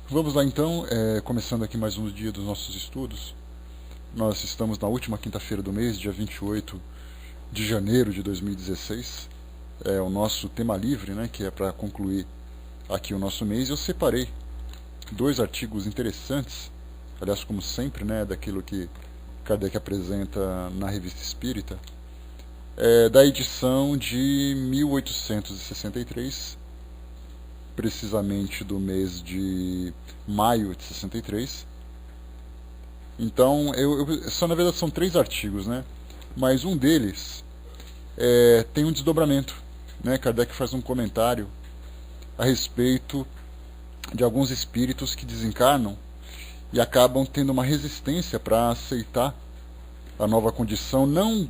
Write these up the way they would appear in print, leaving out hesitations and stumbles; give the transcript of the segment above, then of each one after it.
Vamos lá então, começando aqui mais um dia dos nossos estudos. Nós estamos na última quinta-feira do mês, dia 28 de janeiro de 2016. É o nosso tema livre, né, que é para concluir aqui o nosso mês. Eu separei dois artigos interessantes, aliás, como sempre, né, daquilo que Kardec apresenta na Revista Espírita, da edição de 1863, precisamente do mês de maio de 63. Então, só na verdade são três artigos, né? Mas um deles tem um desdobramento, né? Kardec faz um comentário a respeito de alguns espíritos que desencarnam e acabam tendo uma resistência para aceitar a nova condição, não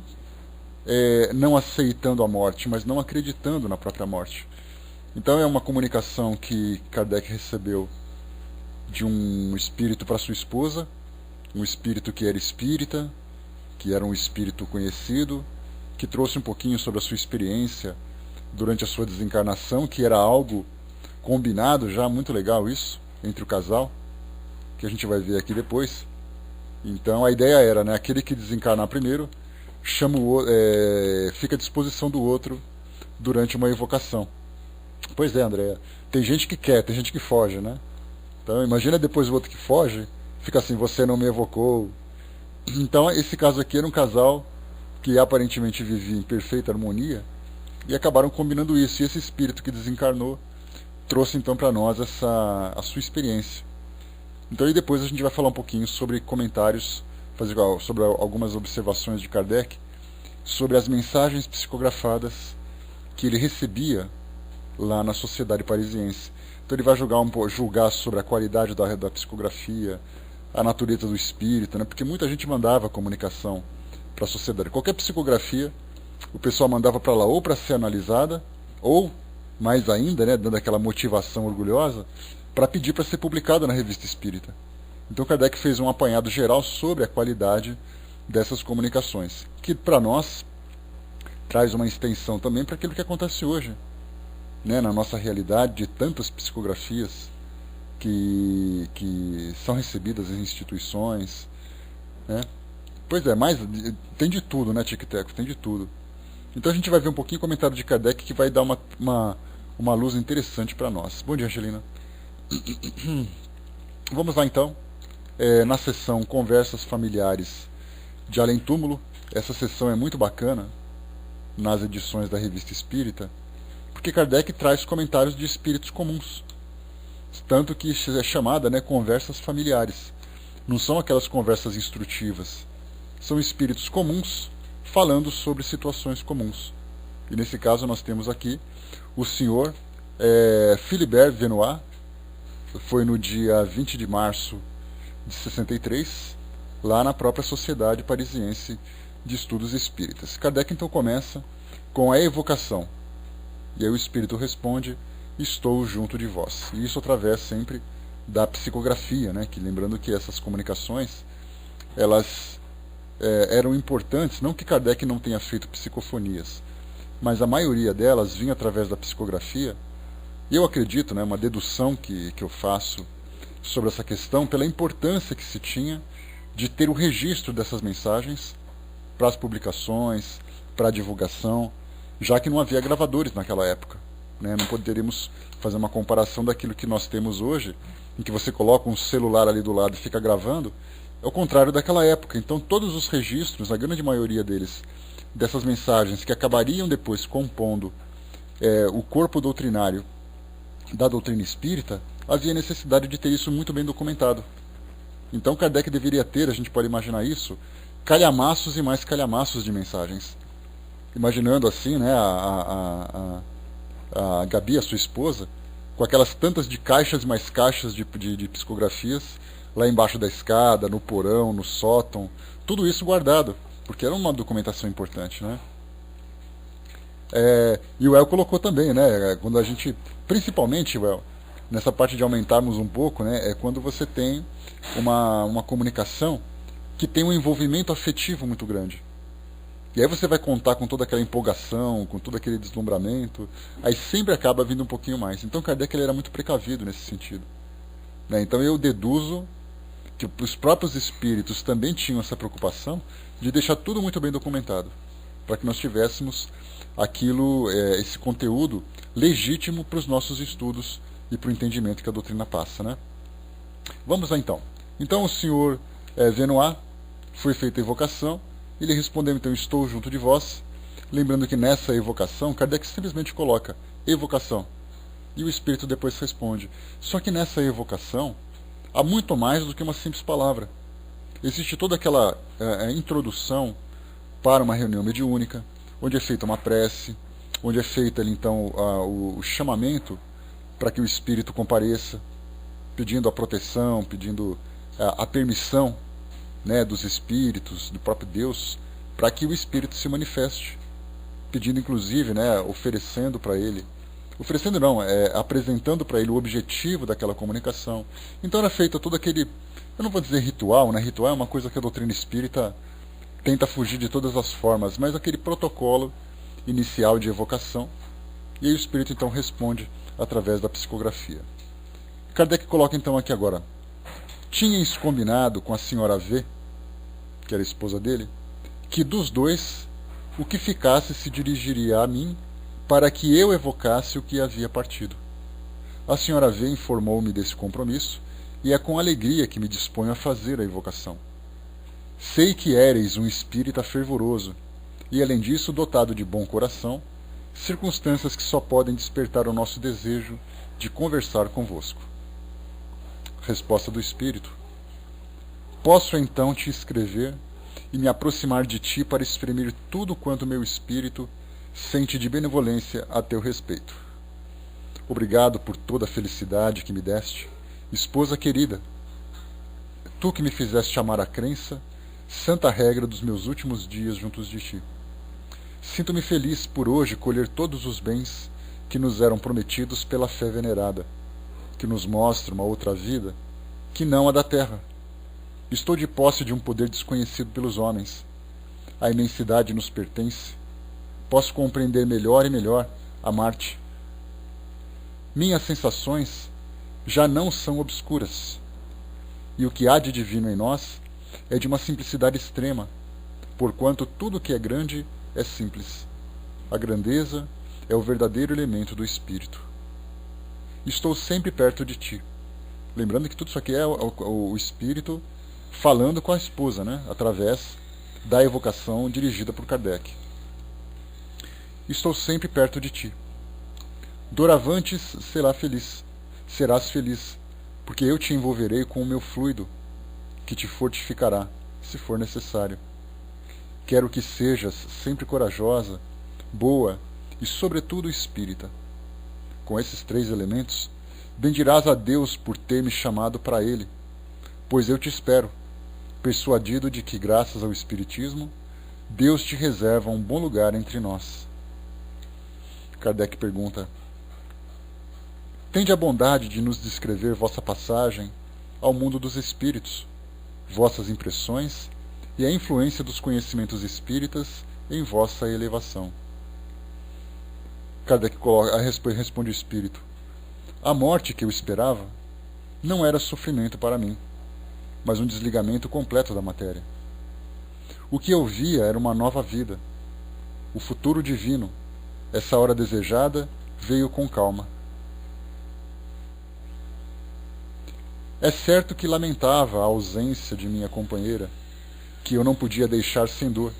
aceitando a morte, mas não acreditando na própria morte. Então é uma comunicação que Kardec recebeu de um espírito para sua esposa, um espírito que era espírita, que era um espírito conhecido, que trouxe um pouquinho sobre a sua experiência durante a sua desencarnação, que era algo combinado já, muito legal isso, entre o casal, que a gente vai ver aqui depois. Então a ideia era, né, aquele que desencarnar primeiro fica à disposição do outro durante uma evocação. Pois é, André, tem gente que quer, tem gente que foge, né? Então imagina depois o outro que foge, fica assim, você não me evocou. Então esse caso aqui era um casal que aparentemente vivia em perfeita harmonia e acabaram combinando isso. E esse espírito que desencarnou trouxe então para nós a sua experiência. Então e depois a gente vai falar um pouquinho sobre comentários, sobre algumas observações de Kardec sobre as mensagens psicografadas que ele recebia lá na Sociedade Parisiense. Então ele vai julgar sobre a qualidade da psicografia, a natureza do espírito, né? Porque muita gente mandava comunicação para a sociedade. Qualquer psicografia, o pessoal mandava para lá ou para ser analisada, ou, mais ainda, né, dando aquela motivação orgulhosa, para pedir para ser publicada na Revista Espírita. Então Kardec fez um apanhado geral sobre a qualidade dessas comunicações, que para nós traz uma extensão também para aquilo que acontece hoje, né, na nossa realidade, de tantas psicografias que são recebidas em instituições, né? Pois é, mas tem de tudo, né, Tic Teco, tem de tudo. Então a gente vai ver um pouquinho o comentário de Kardec que vai dar uma luz interessante para nós. Bom dia, Angelina. Vamos lá então, na sessão Conversas Familiares de Além Túmulo. Essa sessão é muito bacana nas edições da Revista Espírita, porque Kardec traz comentários de espíritos comuns, tanto que é chamada, né, conversas familiares. Não são aquelas conversas instrutivas, são espíritos comuns falando sobre situações comuns. E nesse caso nós temos aqui o senhor Philibert Venoy, foi no dia 20 de março de 63, lá na própria Sociedade Parisiense de Estudos Espíritas. Kardec então começa com a evocação. E aí o espírito responde: estou junto de vós. E isso através sempre da psicografia, né? Que lembrando que essas comunicações elas eram importantes, não que Kardec não tenha feito psicofonias, mas a maioria delas vinha através da psicografia. E eu acredito, né, uma dedução que eu faço sobre essa questão, pela importância que se tinha de ter o registro dessas mensagens para as publicações, para a divulgação, já que não havia gravadores naquela época, né? Não poderíamos fazer uma comparação daquilo que nós temos hoje, em que você coloca um celular ali do lado e fica gravando. É o contrário daquela época. Então todos os registros, a grande maioria deles, dessas mensagens que acabariam depois compondo o corpo doutrinário da doutrina espírita, havia necessidade de ter isso muito bem documentado. Então Kardec deveria ter, a gente pode imaginar isso, calhamaços e mais calhamaços de mensagens. Imaginando assim, né, a Gabi, a sua esposa, com aquelas tantas de caixas e mais caixas de psicografias, lá embaixo da escada, no porão, no sótão, tudo isso guardado, porque era uma documentação importante, né? E o El colocou também, né, quando a gente, principalmente, El, nessa parte de aumentarmos um pouco, né, é quando você tem uma comunicação que tem um envolvimento afetivo muito grande. E aí você vai contar com toda aquela empolgação, com todo aquele deslumbramento, aí sempre acaba vindo um pouquinho mais. Então Kardec ele era muito precavido nesse sentido. né? Então eu deduzo que os próprios espíritos também tinham essa preocupação de deixar tudo muito bem documentado, para que nós tivéssemos aquilo, esse conteúdo legítimo para os nossos estudos e para o entendimento que a doutrina passa, né? Vamos lá então. Então o senhor Venoá, foi feita a evocação, ele respondeu então, estou junto de vós. Lembrando que nessa evocação, Kardec simplesmente coloca evocação, e o espírito depois responde. Só que nessa evocação, há muito mais do que uma simples palavra. Existe toda aquela introdução para uma reunião mediúnica, onde é feita uma prece, onde é feita então o chamamento para que o espírito compareça, pedindo a proteção, pedindo a permissão, né, dos espíritos, do próprio Deus, para que o espírito se manifeste, pedindo inclusive, né, oferecendo para ele, oferecendo não, apresentando para ele o objetivo daquela comunicação. Então era feito todo aquele, eu não vou dizer ritual, né, ritual é uma coisa que a doutrina espírita tenta fugir de todas as formas, mas aquele protocolo inicial de evocação, e aí o espírito então responde através da psicografia. Kardec coloca então aqui agora, tinhas combinado com a senhora V, que era a esposa dele, que dos dois o que ficasse se dirigiria a mim para que eu evocasse o que havia partido. A senhora V informou-me desse compromisso e é com alegria que me disponho a fazer a evocação. Sei que éreis um espírita fervoroso e, além disso, dotado de bom coração, circunstâncias que só podem despertar o nosso desejo de conversar convosco. Resposta do espírito. Posso então te escrever e me aproximar de ti para exprimir tudo quanto meu espírito sente de benevolência a teu respeito. Obrigado por toda a felicidade que me deste, esposa querida. Tu que me fizeste amar a crença, santa regra dos meus últimos dias juntos de ti. Sinto-me feliz por hoje colher todos os bens que nos eram prometidos pela fé venerada, que nos mostra uma outra vida que não a da terra. Estou de posse de um poder desconhecido pelos homens. A imensidade nos pertence. Posso compreender melhor e melhor amar-te. Minhas sensações já não são obscuras, e o que há de divino em nós é de uma simplicidade extrema, porquanto tudo que é grande é simples. A grandeza é o verdadeiro elemento do espírito. Estou sempre perto de ti. Lembrando que tudo isso aqui é o espírito falando com a esposa, né? Através da evocação dirigida por Kardec. Estou sempre perto de ti. Doravantes serás feliz, porque eu te envolverei com o meu fluido, que te fortificará, se for necessário. Quero que sejas sempre corajosa, boa e, sobretudo, espírita. Com esses 3 elementos, bendirás a Deus por ter me chamado para Ele, pois eu te espero, persuadido de que, graças ao Espiritismo, Deus te reserva um bom lugar entre nós. Kardec pergunta: tende a bondade de nos descrever vossa passagem ao mundo dos espíritos, vossas impressões e a influência dos conhecimentos espíritas em vossa elevação. Kardec responde o espírito: a morte que eu esperava não era sofrimento para mim, mas um desligamento completo da matéria. O que eu via era uma nova vida, o futuro divino. Essa hora desejada veio com calma. É certo que lamentava a ausência de minha companheira, que eu não podia deixar sem dor.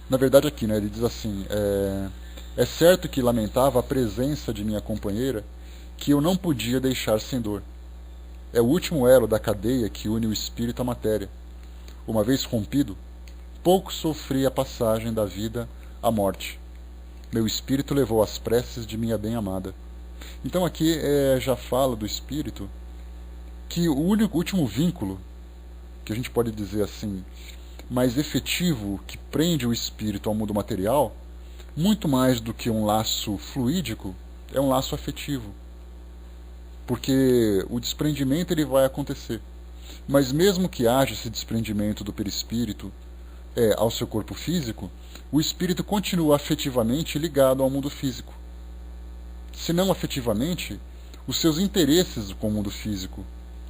Na verdade aqui, né, ele diz assim, é certo que lamentava a presença de minha companheira, que eu não podia deixar sem dor. É o último elo da cadeia que une o espírito à matéria. Uma vez rompido, pouco sofri a passagem da vida à morte. Meu espírito levou as preces de minha bem-amada. Então aqui já fala do espírito que o último vínculo, que a gente pode dizer assim, mais efetivo, que prende o espírito ao mundo material, muito mais do que um laço fluídico, é um laço afetivo. Porque o desprendimento ele vai acontecer. Mas mesmo que haja esse desprendimento do perispírito ao seu corpo físico, o espírito continua afetivamente ligado ao mundo físico. Se não afetivamente, os seus interesses com o mundo físico.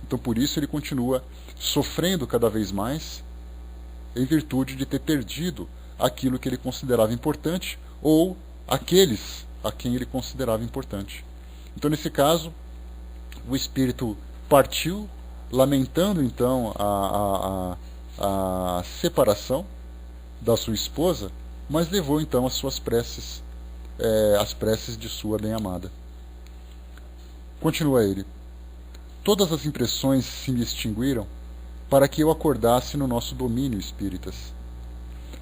Então, por isso, ele continua sofrendo cada vez mais, em virtude de ter perdido aquilo que ele considerava importante, ou aqueles a quem ele considerava importante. Então, nesse caso, o espírito partiu, lamentando então a separação da sua esposa, mas levou então as suas preces, as preces de sua bem-amada. Continua ele: todas as impressões se me extinguiram para que eu acordasse no nosso domínio, espíritas.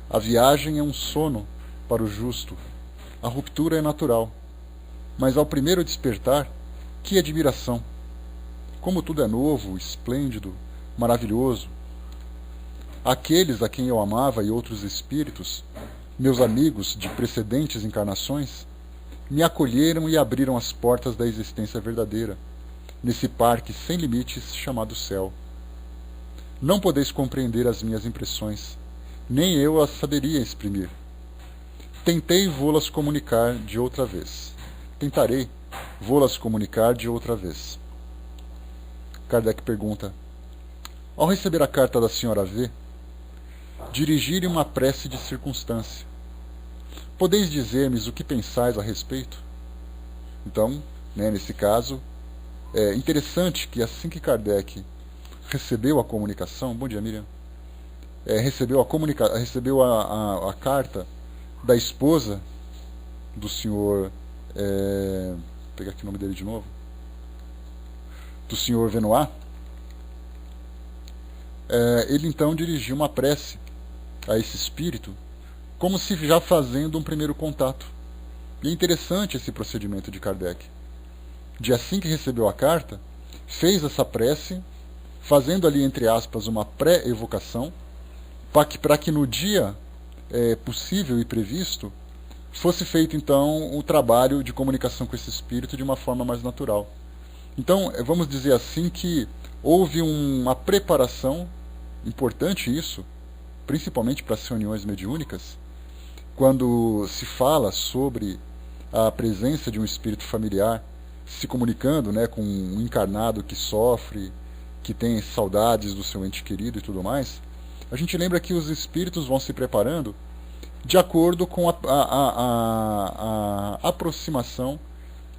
A viagem é um sono para o justo, a ruptura é natural, mas ao primeiro despertar, que admiração! Como tudo é novo, esplêndido, maravilhoso. Aqueles a quem eu amava e outros espíritos, meus amigos de precedentes encarnações, me acolheram e abriram as portas da existência verdadeira, nesse parque sem limites chamado céu. Não podeis compreender as minhas impressões, nem eu as saberia exprimir. Tentei vô-las comunicar de outra vez. Tentarei vô-las comunicar de outra vez. Kardec pergunta: ao receber a carta da senhora V, dirigi-lhe uma prece de circunstância. Podeis dizer-me o que pensais a respeito? Então, nesse caso, é interessante que assim que Kardec recebeu a comunicação, bom dia, Miriam, recebeu a carta da esposa do senhor, vou pegar aqui o nome dele de novo, do senhor Venoy, ele então dirigiu uma prece a esse espírito, como se já fazendo um primeiro contato. E é interessante esse procedimento de Kardec. De assim que recebeu a carta, fez essa prece, fazendo ali, entre aspas, uma pré-evocação, para que no dia possível e previsto, fosse feito então o trabalho de comunicação com esse espírito de uma forma mais natural. Então, vamos dizer assim que houve uma preparação, importante isso, principalmente para as reuniões mediúnicas, quando se fala sobre a presença de um espírito familiar se comunicando com um encarnado que sofre, que tem saudades do seu ente querido e tudo mais, a gente lembra que os espíritos vão se preparando de acordo com a aproximação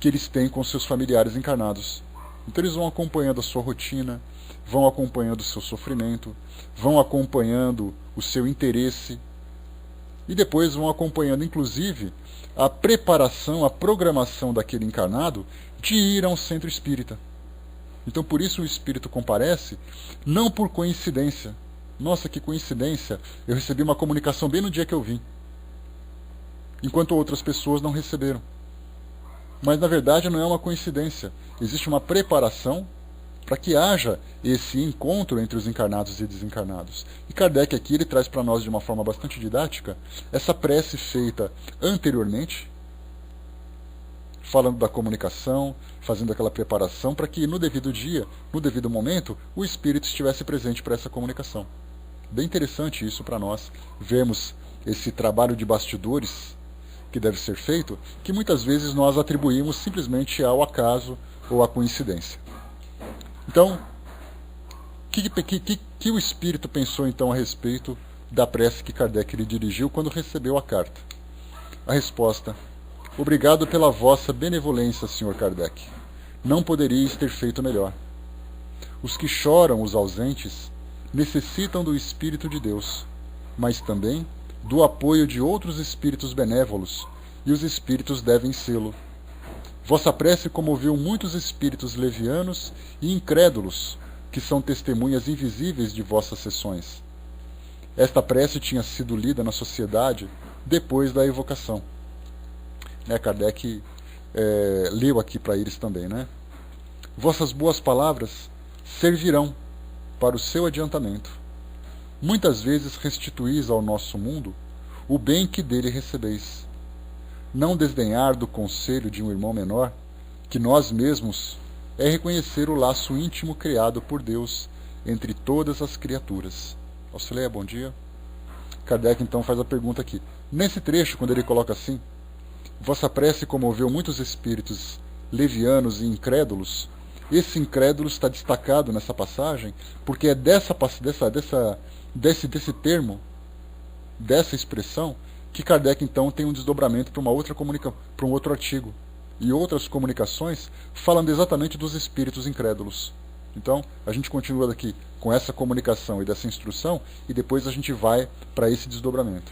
que eles têm com seus familiares encarnados. Então eles vão acompanhando a sua rotina, vão acompanhando o seu sofrimento, vão acompanhando o seu interesse e depois vão acompanhando inclusive a preparação, a programação daquele encarnado de ir a um centro espírita. Então por isso o espírito comparece, não por coincidência. Nossa, que coincidência, eu recebi uma comunicação bem no dia que eu vim, enquanto outras pessoas não receberam. Mas na verdade não é uma coincidência, existe uma preparação para que haja esse encontro entre os encarnados e desencarnados. E Kardec aqui ele traz para nós de uma forma bastante didática essa prece feita anteriormente, falando da comunicação, fazendo aquela preparação para que no devido dia, no devido momento, o espírito estivesse presente para essa comunicação. Bem interessante isso para nós, vermos esse trabalho de bastidores que deve ser feito, que muitas vezes nós atribuímos simplesmente ao acaso ou à coincidência. Então, que o espírito pensou então a respeito da prece que Kardec lhe dirigiu quando recebeu a carta? A resposta: obrigado pela vossa benevolência, Sr. Kardec. Não poderíeis ter feito melhor. Os que choram, os ausentes, necessitam do Espírito de Deus, mas também do apoio de outros espíritos benévolos, e os espíritos devem sê-lo. Vossa prece comoveu muitos espíritos levianos e incrédulos, que são testemunhas invisíveis de vossas sessões. Esta prece tinha sido lida na sociedade depois da evocação. Kardec leu aqui para eles também. Vossas boas palavras servirão para o seu adiantamento. Muitas vezes restituís ao nosso mundo o bem que dele recebeis. Não desdenhar do conselho de um irmão menor, que nós mesmos, é reconhecer o laço íntimo criado por Deus entre todas as criaturas. Auxilia, bom dia. Kardec então faz a pergunta aqui. Nesse trecho, quando ele coloca assim: vossa prece comoveu muitos espíritos levianos e incrédulos, esse incrédulo está destacado nessa passagem, porque é desse termo, dessa expressão, que Kardec então tem um desdobramento para para um outro artigo. E outras comunicações falando exatamente dos espíritos incrédulos. Então, a gente continua daqui com essa comunicação e dessa instrução, e depois a gente vai para esse desdobramento.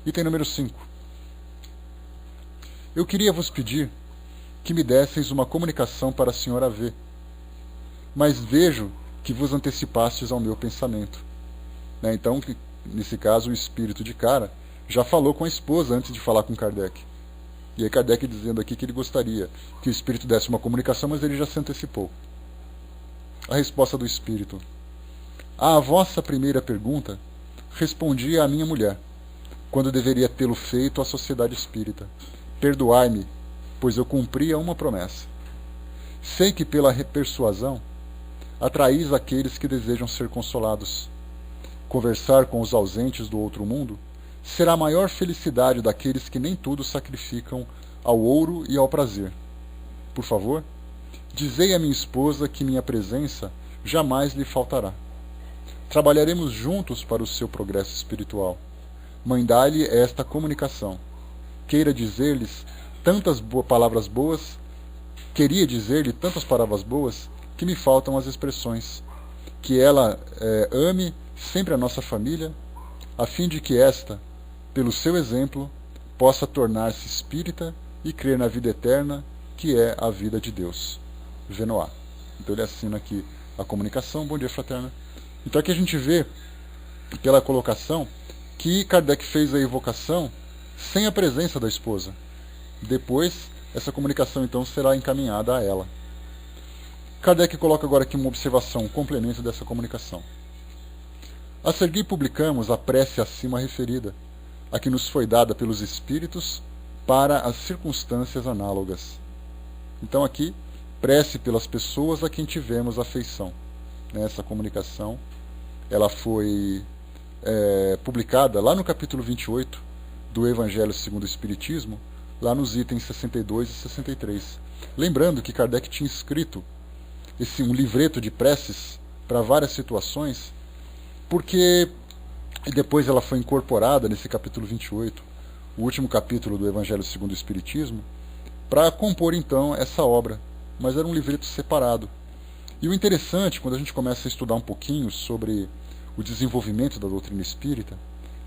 Item número 5. Eu queria vos pedir que me desseis uma comunicação para a senhora V, mas vejo que vos antecipastes ao meu pensamento. Então, nesse caso, o espírito de Cara já falou com a esposa antes de falar com Kardec. E aí Kardec dizendo aqui que ele gostaria que o espírito desse uma comunicação, mas ele já se antecipou. A resposta do espírito: à vossa primeira pergunta, respondi à minha mulher, quando deveria tê-lo feito à sociedade espírita. Perdoai-me, pois eu cumpria uma promessa. Sei que pela persuasão atraís aqueles que desejam ser consolados. Conversar com os ausentes do outro mundo será a maior felicidade daqueles que nem tudo sacrificam ao ouro e ao prazer. Por favor, dizei à minha esposa que minha presença jamais lhe faltará. Trabalharemos juntos para o seu progresso espiritual. Mandai-lhe esta comunicação. Queria dizer-lhe tantas palavras boas que me faltam as expressões. Que ela ame sempre a nossa família, a fim de que esta, pelo seu exemplo, possa tornar-se espírita e crer na vida eterna, que é a vida de Deus. Genoá. Então ele assina aqui a comunicação. Bom dia, fraterna. Então aqui a gente vê, pela colocação, que Kardec fez a evocação sem a presença da esposa. Depois, essa comunicação então será encaminhada a ela. Kardec coloca agora aqui uma observação, um complemento dessa comunicação. A seguir publicamos a prece acima referida, a que nos foi dada pelos espíritos para as circunstâncias análogas. Então aqui, prece pelas pessoas a quem tivemos afeição. Essa comunicação ela foi publicada lá no capítulo 28 do Evangelho segundo o Espiritismo, lá nos itens 62 e 63. Lembrando que Kardec tinha escrito um livreto de preces para várias situações, porque depois ela foi incorporada nesse capítulo 28, o último capítulo do Evangelho segundo o Espiritismo, para compor então essa obra, mas era um livreto separado. E o interessante, quando a gente começa a estudar um pouquinho sobre o desenvolvimento da doutrina espírita,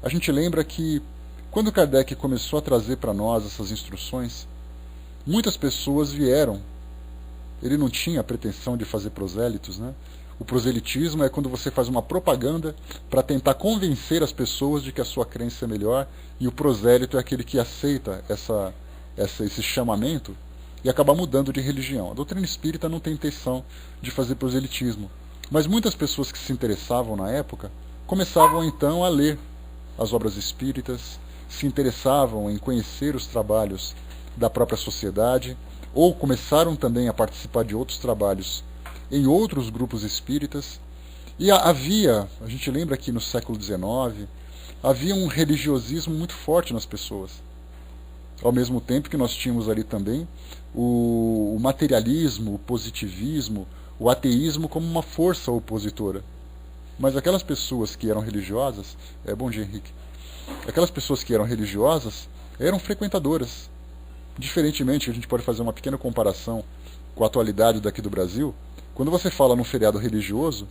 a gente lembra que quando Kardec começou a trazer para nós essas instruções, muitas pessoas vieram. Ele não tinha a pretensão de fazer prosélitos, né? O proselitismo é quando você faz uma propaganda para tentar convencer as pessoas de que a sua crença é melhor, e o prosélito é aquele que aceita esse chamamento e acaba mudando de religião. A doutrina espírita não tem intenção de fazer proselitismo, mas muitas pessoas que se interessavam na época começavam então a ler as obras espíritas, se interessavam em conhecer os trabalhos da própria sociedade, ou começaram também a participar de outros trabalhos em outros grupos espíritas. E a gente lembra que no século XIX, havia um religiosismo muito forte nas pessoas. Ao mesmo tempo que nós tínhamos ali também o materialismo, o positivismo, o ateísmo como uma força opositora. Mas aquelas pessoas que eram religiosas, bom dia, Henrique, aquelas pessoas que eram religiosas eram frequentadoras. Diferentemente, a gente pode fazer uma pequena comparação com a atualidade daqui do Brasil. Quando você fala num feriado religioso,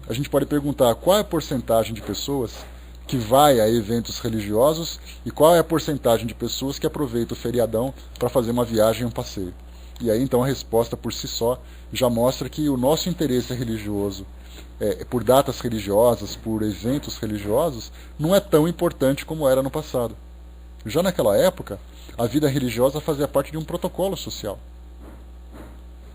a gente pode perguntar qual é a porcentagem de pessoas que vai a eventos religiosos e qual é a porcentagem de pessoas que aproveita o feriadão para fazer uma viagem e um passeio. E aí então a resposta por si só já mostra que o nosso interesse religioso por datas religiosas, por eventos religiosos, não é tão importante como era no passado. Já naquela época, a vida religiosa fazia parte de um protocolo social.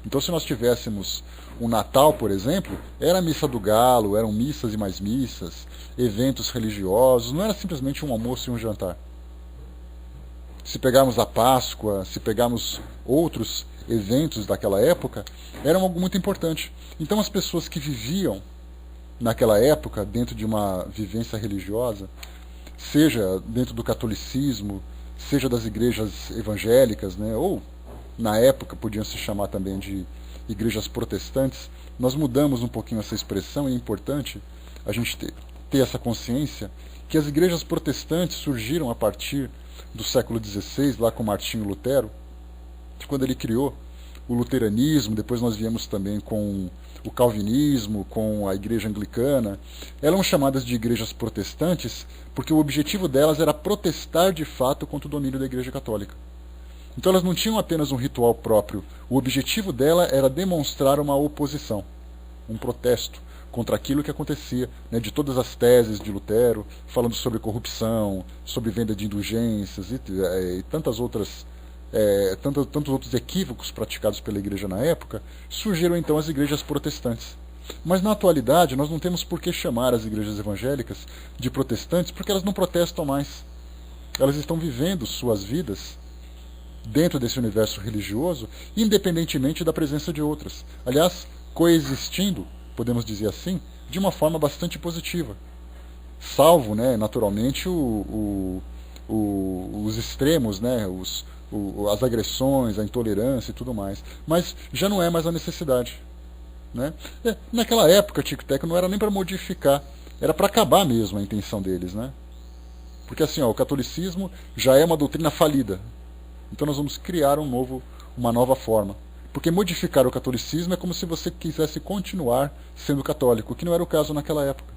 Então, se nós tivéssemos um Natal, por exemplo, era a missa do galo, eram missas e mais missas, eventos religiosos, não era simplesmente um almoço e um jantar. Se pegarmos a Páscoa, se pegarmos outros eventos daquela época, era algo muito importante. Então, as pessoas que viviam naquela época, dentro de uma vivência religiosa, seja dentro do catolicismo, seja das igrejas evangélicas, né, ou na época podiam se chamar também de igrejas protestantes. Nós mudamos um pouquinho essa expressão, e é importante a gente ter essa consciência que as igrejas protestantes surgiram a partir do século XVI, lá com Martinho Lutero, quando ele criou o luteranismo. Depois nós viemos também com o calvinismo, com a igreja anglicana. Eram chamadas de igrejas protestantes porque o objetivo delas era protestar de fato contra o domínio da igreja católica. Então elas não tinham apenas um ritual próprio, o objetivo dela era demonstrar uma oposição, um protesto contra aquilo que acontecia, né, de todas as teses de Lutero, falando sobre corrupção, sobre venda de indulgências e tantas outras tantos outros equívocos praticados pela igreja na época. Surgiram então as igrejas protestantes. Mas na atualidade nós não temos por que chamar as igrejas evangélicas de protestantes, porque elas não protestam mais. Elas estão vivendo suas vidas dentro desse universo religioso, independentemente da presença de outras. Aliás, coexistindo, podemos dizer assim, de uma forma bastante positiva. Salvo, né, naturalmente, os extremos, né, as agressões, a intolerância e tudo mais. Mas já não é mais a necessidade. Né? Naquela época, Tico-Teco não era nem para modificar, era para acabar mesmo a intenção deles. Né? Porque assim, o catolicismo já é uma doutrina falida. Então nós vamos criar uma nova forma. Porque modificar o catolicismo é como se você quisesse continuar sendo católico, o que não era o caso naquela época.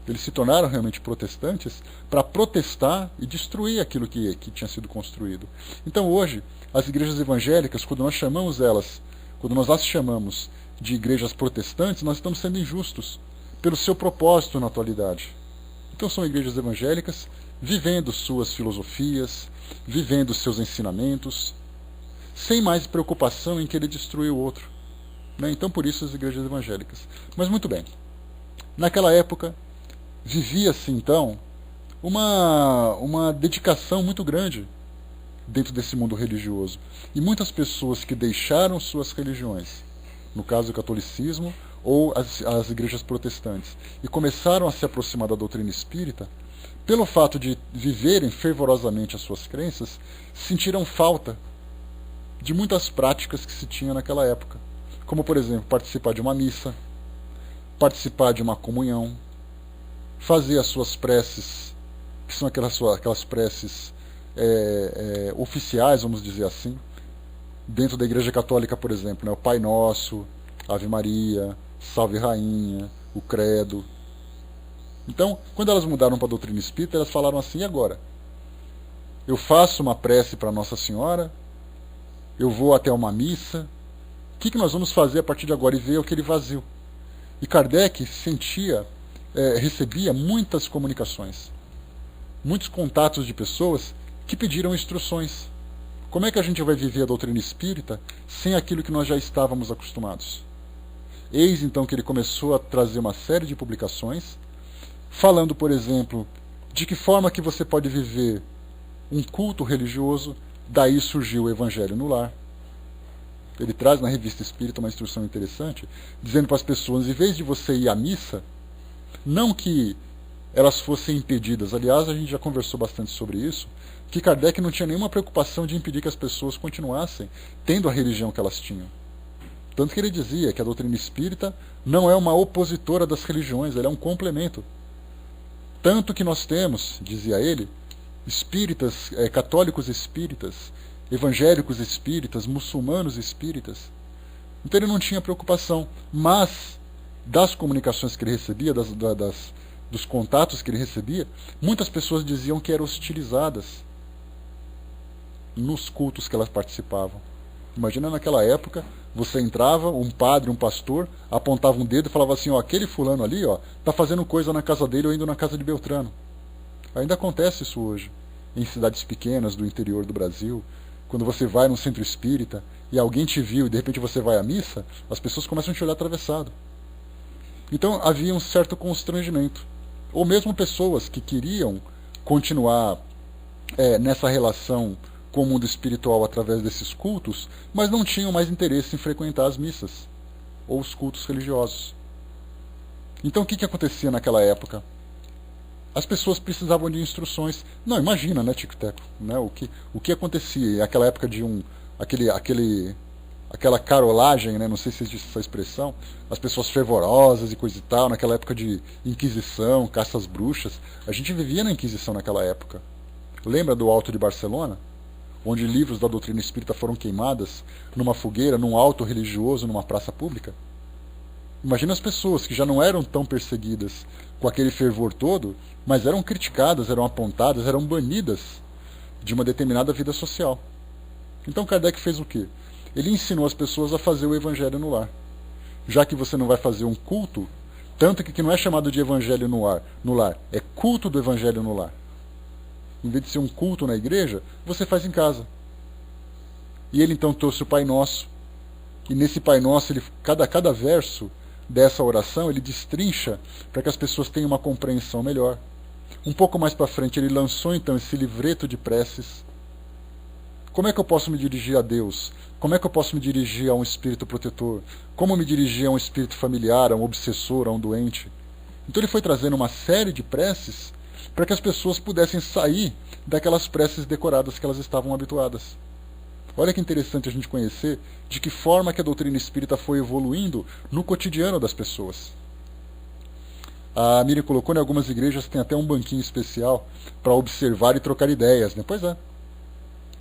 Eles se tornaram realmente protestantes para protestar e destruir aquilo que tinha sido construído. Então hoje, as igrejas evangélicas, quando nós as chamamos de igrejas protestantes, nós estamos sendo injustos pelo seu propósito na atualidade. Então são igrejas evangélicas vivendo suas filosofias, vivendo seus ensinamentos, sem mais preocupação em querer destruir o outro. Né? Então por isso as igrejas evangélicas. Mas muito bem, naquela época vivia-se então uma dedicação muito grande dentro desse mundo religioso. E muitas pessoas que deixaram suas religiões, no caso o catolicismo ou as igrejas protestantes, e começaram a se aproximar da doutrina espírita, pelo fato de viverem fervorosamente as suas crenças, sentiram falta de muitas práticas que se tinha naquela época. Como, por exemplo, participar de uma missa, participar de uma comunhão, fazer as suas preces, que são aquelas preces oficiais, vamos dizer assim, dentro da Igreja Católica, por exemplo, né? O Pai Nosso, Ave Maria, Salve Rainha, o Credo. Então, quando elas mudaram para a doutrina espírita, elas falaram assim: e agora? Eu faço uma prece para Nossa Senhora, eu vou até uma missa, o que nós vamos fazer a partir de agora? E veio aquele vazio. E Kardec recebia muitas comunicações, muitos contatos de pessoas que pediram instruções. Como é que a gente vai viver a doutrina espírita sem aquilo que nós já estávamos acostumados? Eis então que ele começou a trazer uma série de publicações, falando, por exemplo, de que forma que você pode viver um culto religioso. Daí surgiu o Evangelho no Lar. Ele traz na Revista Espírita uma instrução interessante, dizendo para as pessoas, em vez de você ir à missa, não que elas fossem impedidas, aliás, a gente já conversou bastante sobre isso, que Kardec não tinha nenhuma preocupação de impedir que as pessoas continuassem tendo a religião que elas tinham. Tanto que ele dizia que a doutrina espírita não é uma opositora das religiões, ela é um complemento. Tanto que nós temos, dizia ele, espíritas, católicos espíritas, evangélicos espíritas, muçulmanos espíritas. Então ele não tinha preocupação, mas das comunicações que ele recebia, dos contatos que ele recebia, muitas pessoas diziam que eram hostilizadas nos cultos que elas participavam. Imagina naquela época, você entrava, um padre, um pastor, apontava um dedo e falava assim: ó, aquele fulano ali, ó, tá fazendo coisa na casa dele ou indo na casa de Beltrano. Ainda acontece isso hoje, em cidades pequenas do interior do Brasil. Quando você vai num centro espírita e alguém te viu e de repente você vai à missa, as pessoas começam a te olhar atravessado. Então havia um certo constrangimento. Ou mesmo pessoas que queriam continuar nessa relação com o mundo espiritual através desses cultos, mas não tinham mais interesse em frequentar as missas ou os cultos religiosos. Então o que acontecia naquela época? As pessoas precisavam de instruções. Não, imagina, né, Tico-Teco, né, o que acontecia naquela época de aquela carolagem, né? Não sei se existe essa expressão, as pessoas fervorosas e coisa e tal, naquela época de Inquisição, caça às bruxas. A gente vivia na Inquisição naquela época. Lembra do Alto de Barcelona? Onde livros da doutrina espírita foram queimados numa fogueira, num alto religioso, numa praça pública? Imagina as pessoas que já não eram tão perseguidas com aquele fervor todo, mas eram criticadas, eram apontadas, eram banidas de uma determinada vida social. Então Kardec fez o quê? Ele ensinou as pessoas a fazer o evangelho no lar. Já que você não vai fazer um culto, tanto que não é chamado de evangelho no lar, é culto do evangelho no lar. Em vez de ser um culto na igreja, você faz em casa. E ele então trouxe o Pai Nosso. E nesse Pai Nosso, cada verso dessa oração, ele destrincha para que as pessoas tenham uma compreensão melhor. Um pouco mais para frente, ele lançou então esse livreto de preces. Como é que eu posso me dirigir a Deus? Como é que eu posso me dirigir a um espírito protetor? Como me dirigir a um espírito familiar, a um obsessor, a um doente? Então ele foi trazendo uma série de preces para que as pessoas pudessem sair daquelas preces decoradas que elas estavam habituadas. Olha que interessante a gente conhecer de que forma que a doutrina espírita foi evoluindo no cotidiano das pessoas. A Miriam colocou, em algumas igrejas tem até um banquinho especial para observar e trocar ideias, né? Pois é.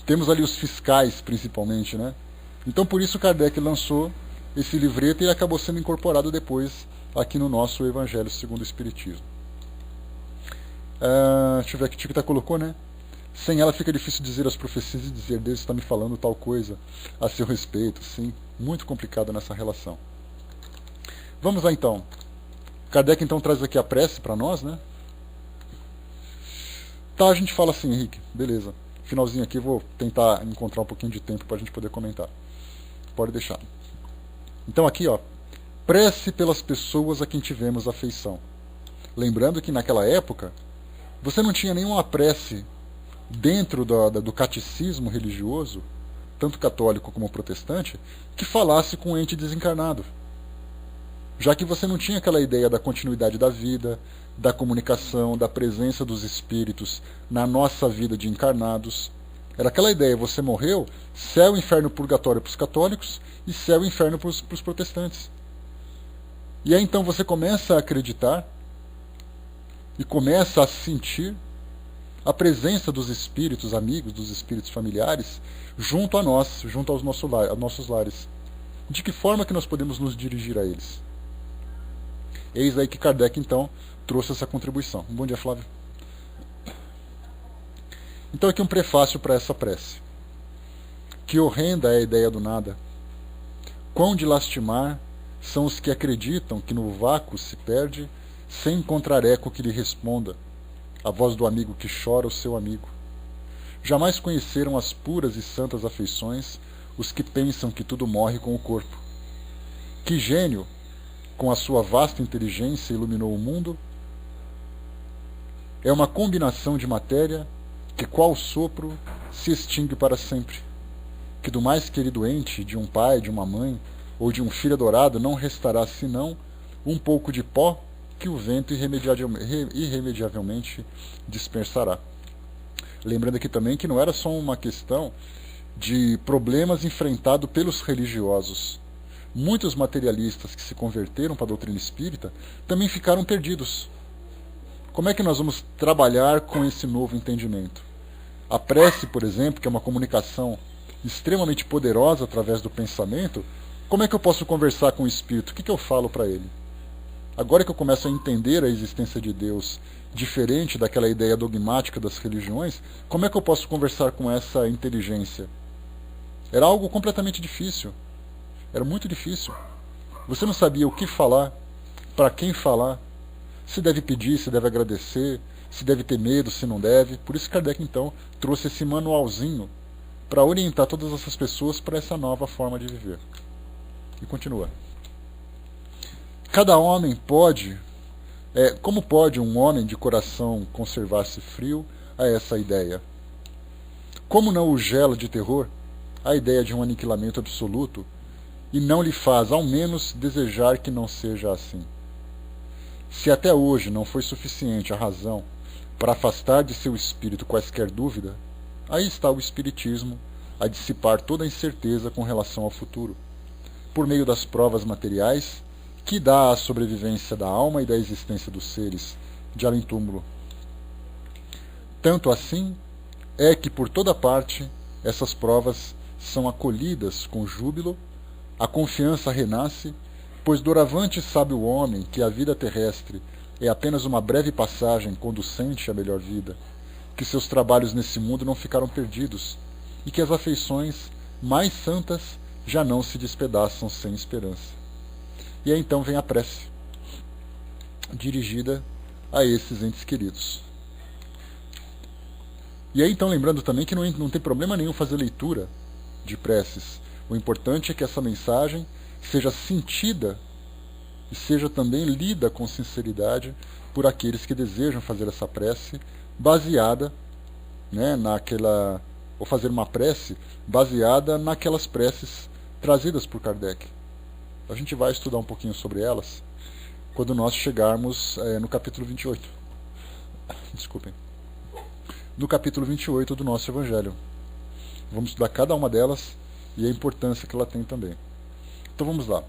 Temos ali os fiscais, principalmente, né? Então, por isso, Kardec lançou esse livreto e ele acabou sendo incorporado depois aqui no nosso Evangelho segundo o Espiritismo. Deixa eu ver aqui, Tiquita colocou, né? Sem ela fica difícil dizer as profecias e dizer Deus está me falando tal coisa a seu respeito. Sim, muito complicado nessa relação. Vamos lá então. Kardec então traz aqui a prece para nós, né? Tá, a gente fala assim, Henrique, beleza. Finalzinho aqui, vou tentar encontrar um pouquinho de tempo para a gente poder comentar. Pode deixar. Então aqui, ó, prece pelas pessoas a quem tivemos afeição. Lembrando que naquela época, você não tinha nenhuma prece dentro do catecismo religioso, tanto católico como protestante, que falasse com um ente desencarnado. Já que você não tinha aquela ideia da continuidade da vida, da comunicação, da presença dos espíritos na nossa vida de encarnados. Era aquela ideia, você morreu, céu, inferno, purgatório para os católicos e céu e inferno para os protestantes. E aí então você começa a acreditar e começa a sentir a presença dos espíritos amigos, dos espíritos familiares, junto a nós, junto aos nossos lares. De que forma que nós podemos nos dirigir a eles? Eis aí que Kardec, então, trouxe essa contribuição. Bom dia, Flávio. Então, aqui um prefácio para essa prece. Que horrenda é a ideia do nada. Quão de lastimar são os que acreditam que no vácuo se perde, sem encontrar eco que lhe responda, a voz do amigo que chora o seu amigo. Jamais conheceram as puras e santas afeições os que pensam que tudo morre com o corpo. Que gênio, com a sua vasta inteligência, iluminou o mundo? É uma combinação de matéria que, qual sopro, se extingue para sempre. Que do mais querido ente, de um pai, de uma mãe, ou de um filho adorado, não restará senão um pouco de pó que o vento irremediavelmente dispersará. Lembrando aqui também que não era só uma questão de problemas enfrentados pelos religiosos. Muitos materialistas que se converteram para a doutrina espírita também ficaram perdidos. Como é que nós vamos trabalhar com esse novo entendimento? A prece, por exemplo, que é uma comunicação extremamente poderosa através do pensamento, como é que eu posso conversar com o espírito? O que eu falo para ele? Agora que eu começo a entender a existência de Deus diferente daquela ideia dogmática das religiões, como é que eu posso conversar com essa inteligência? Era algo completamente difícil. Era muito difícil. Você não sabia o que falar, para quem falar, se deve pedir, se deve agradecer, se deve ter medo, se não deve. Por isso Kardec, então, trouxe esse manualzinho para orientar todas essas pessoas para essa nova forma de viver. E continua. Cada homem pode... como pode um homem de coração conservar-se frio a essa ideia? Como não o gela de terror a ideia de um aniquilamento absoluto e não lhe faz, ao menos, desejar que não seja assim? Se até hoje não foi suficiente a razão para afastar de seu espírito quaisquer dúvida, aí está o Espiritismo a dissipar toda a incerteza com relação ao futuro, por meio das provas materiais que dá a sobrevivência da alma e da existência dos seres de além-túmulo. Tanto assim é que por toda parte essas provas são acolhidas com júbilo, a confiança renasce, pois doravante sabe o homem que a vida terrestre é apenas uma breve passagem conducente à melhor vida, que seus trabalhos nesse mundo não ficaram perdidos e que as afeições mais santas já não se despedaçam sem esperança. E aí então vem a prece, dirigida a esses entes queridos. E aí então lembrando também que não tem problema nenhum fazer leitura de preces. O importante é que essa mensagem seja sentida e seja também lida com sinceridade por aqueles que desejam fazer essa prece baseada, né, ou fazer uma prece baseada naquelas preces trazidas por Kardec. A gente vai estudar um pouquinho sobre elas quando nós chegarmos no capítulo 28. Desculpem. No capítulo 28 do nosso Evangelho. Vamos estudar cada uma delas e a importância que ela tem também. Então vamos lá.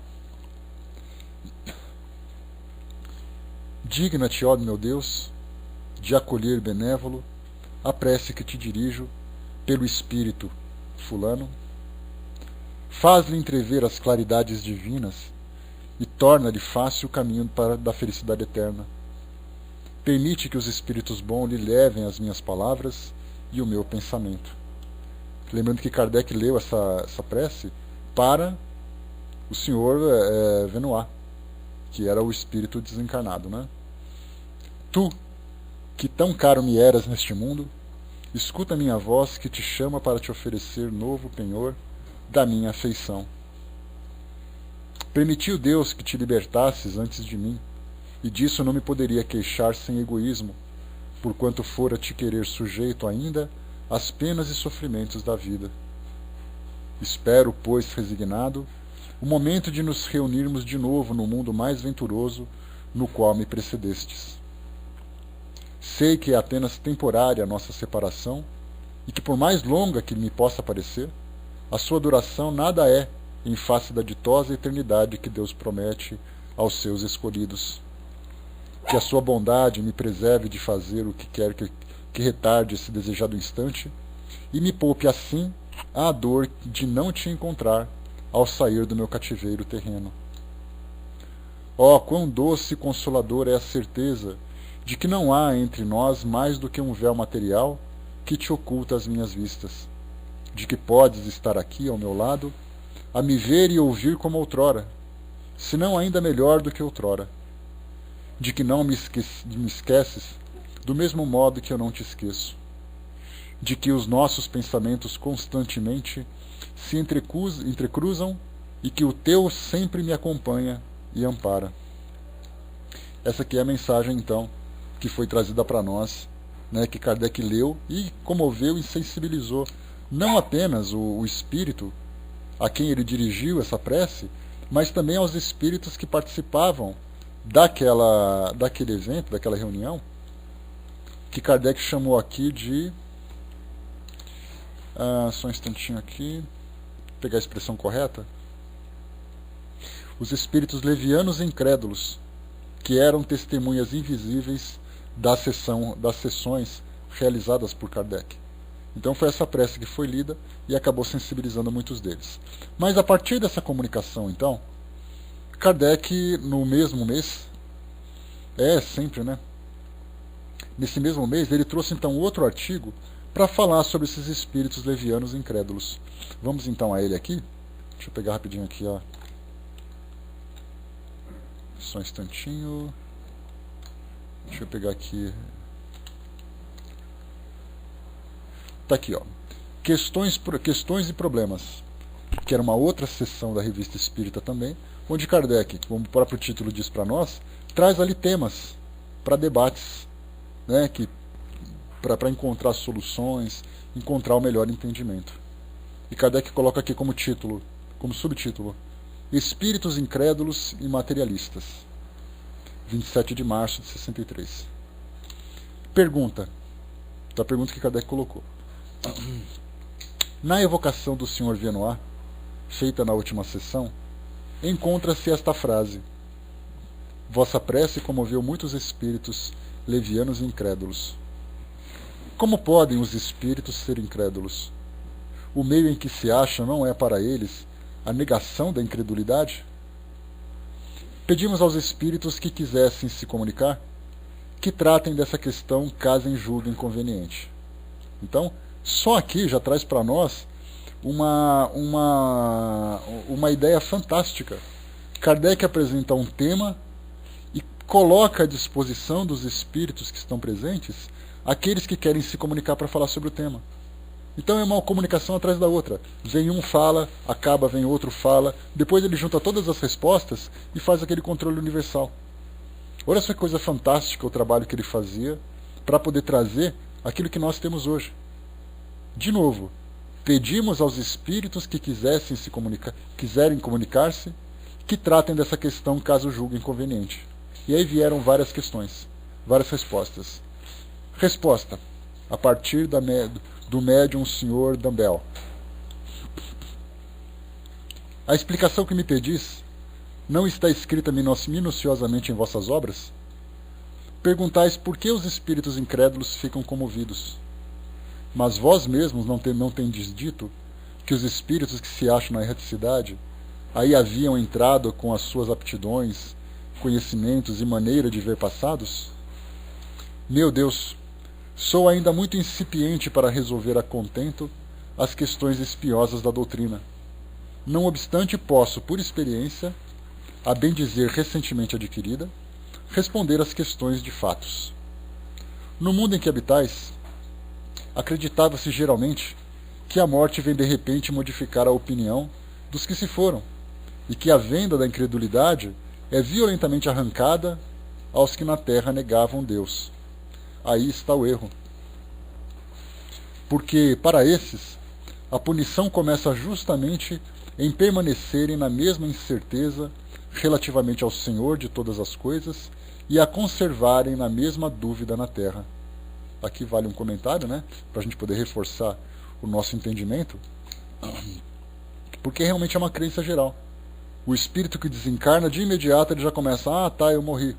Digna-te, ó meu Deus, de acolher benévolo a prece que te dirijo pelo Espírito fulano. Faz-lhe entrever as claridades divinas e torna-lhe fácil o caminho da felicidade eterna. Permite que os Espíritos bons lhe levem as minhas palavras e o meu pensamento. Lembrando que Kardec leu essa prece para o senhor Venoy, que era o espírito desencarnado, né? Tu, que tão caro me eras neste mundo, escuta minha voz que te chama para te oferecer novo penhor da minha afeição. Permitiu Deus que te libertasses antes de mim, e disso não me poderia queixar sem egoísmo, porquanto fora te querer sujeito ainda às penas e sofrimentos da vida. Espero, pois, resignado, o momento de nos reunirmos de novo no mundo mais venturoso no qual me precedestes. Sei que é apenas temporária a nossa separação e que, por mais longa que me possa parecer, a sua duração nada é em face da ditosa eternidade que Deus promete aos seus escolhidos. Que a sua bondade me preserve de fazer o que quer que retarde esse desejado instante e me poupe assim a dor de não te encontrar ao sair do meu cativeiro terreno. Oh, quão doce e consoladora é a certeza de que não há entre nós mais do que um véu material que te oculta as minhas vistas, de que podes estar aqui ao meu lado, a me ver e ouvir como outrora, se não ainda melhor do que outrora, de que não me esqueces do mesmo modo que eu não te esqueço, de que os nossos pensamentos constantemente se entrecruzam e que o teu sempre me acompanha e ampara. Essa aqui é a mensagem, então, que foi trazida para nós, né, que Kardec leu e comoveu e sensibilizou não apenas o espírito a quem ele dirigiu essa prece, mas também aos espíritos que participavam daquele evento, daquela reunião, que Kardec chamou aqui de... só um instantinho aqui, pegar a expressão correta. Os espíritos levianos e incrédulos, que eram testemunhas invisíveis das sessões realizadas por Kardec. Então foi essa prece que foi lida e acabou sensibilizando muitos deles. Mas a partir dessa comunicação, então, Kardec, no mesmo mês, sempre, né? Nesse mesmo mês, ele trouxe então outro artigo para falar sobre esses espíritos levianos e incrédulos. Vamos então a ele aqui. Deixa eu pegar rapidinho aqui, ó. Só um instantinho. Deixa eu pegar aqui. Tá aqui, ó. Questões e problemas, que era uma outra seção da Revista Espírita também, onde Kardec, como o próprio título diz para nós, traz ali temas para debates, né, para encontrar soluções, encontrar o melhor entendimento. E Kardec coloca aqui como subtítulo, Espíritos Incrédulos e Materialistas, 27 de março de 63. Pergunta que Kardec colocou. Na evocação do Sr. Vienois, feita na última sessão, encontra-se esta frase: vossa prece comoveu muitos espíritos levianos e incrédulos. Como podem os espíritos ser incrédulos? O meio em que se acham não é para eles a negação da incredulidade? Pedimos aos espíritos que quisessem se comunicar, que tratem dessa questão caso julguem conveniente. Então, só aqui já traz para nós uma ideia fantástica. Kardec apresenta um tema e coloca à disposição dos espíritos que estão presentes aqueles que querem se comunicar para falar sobre o tema. Então é uma comunicação atrás da outra. Vem um, fala, acaba, vem outro, fala. Depois ele junta todas as respostas e faz aquele controle universal. Olha só que coisa fantástica o trabalho que ele fazia para poder trazer aquilo que nós temos hoje. De novo, pedimos aos espíritos que quiserem comunicar-se, que tratem dessa questão caso julguem conveniente. E aí vieram várias questões, várias respostas. Resposta, a partir do médium Sr. Dumbell. A explicação que me pedis não está escrita minuciosamente em vossas obras? Perguntais por que os espíritos incrédulos ficam comovidos. Mas vós mesmos não tendes dito que os espíritos que se acham na erraticidade aí haviam entrado com as suas aptidões, conhecimentos e maneira de ver passados? Meu Deus, sou ainda muito incipiente para resolver a contento as questões espiosas da doutrina. Não obstante, posso, por experiência, a bem dizer recentemente adquirida, responder às questões de fatos. No mundo em que habitais, acreditava-se geralmente que a morte vem de repente modificar a opinião dos que se foram, e que a venda da incredulidade é violentamente arrancada aos que na terra negavam Deus. Aí está o erro. Porque, para esses, a punição começa justamente em permanecerem na mesma incerteza relativamente ao Senhor de todas as coisas e a conservarem na mesma dúvida na terra. Aqui vale um comentário, né, para a gente poder reforçar o nosso entendimento, porque realmente é uma crença geral. O espírito que desencarna, de imediato ele já começa: ah, tá, eu morri.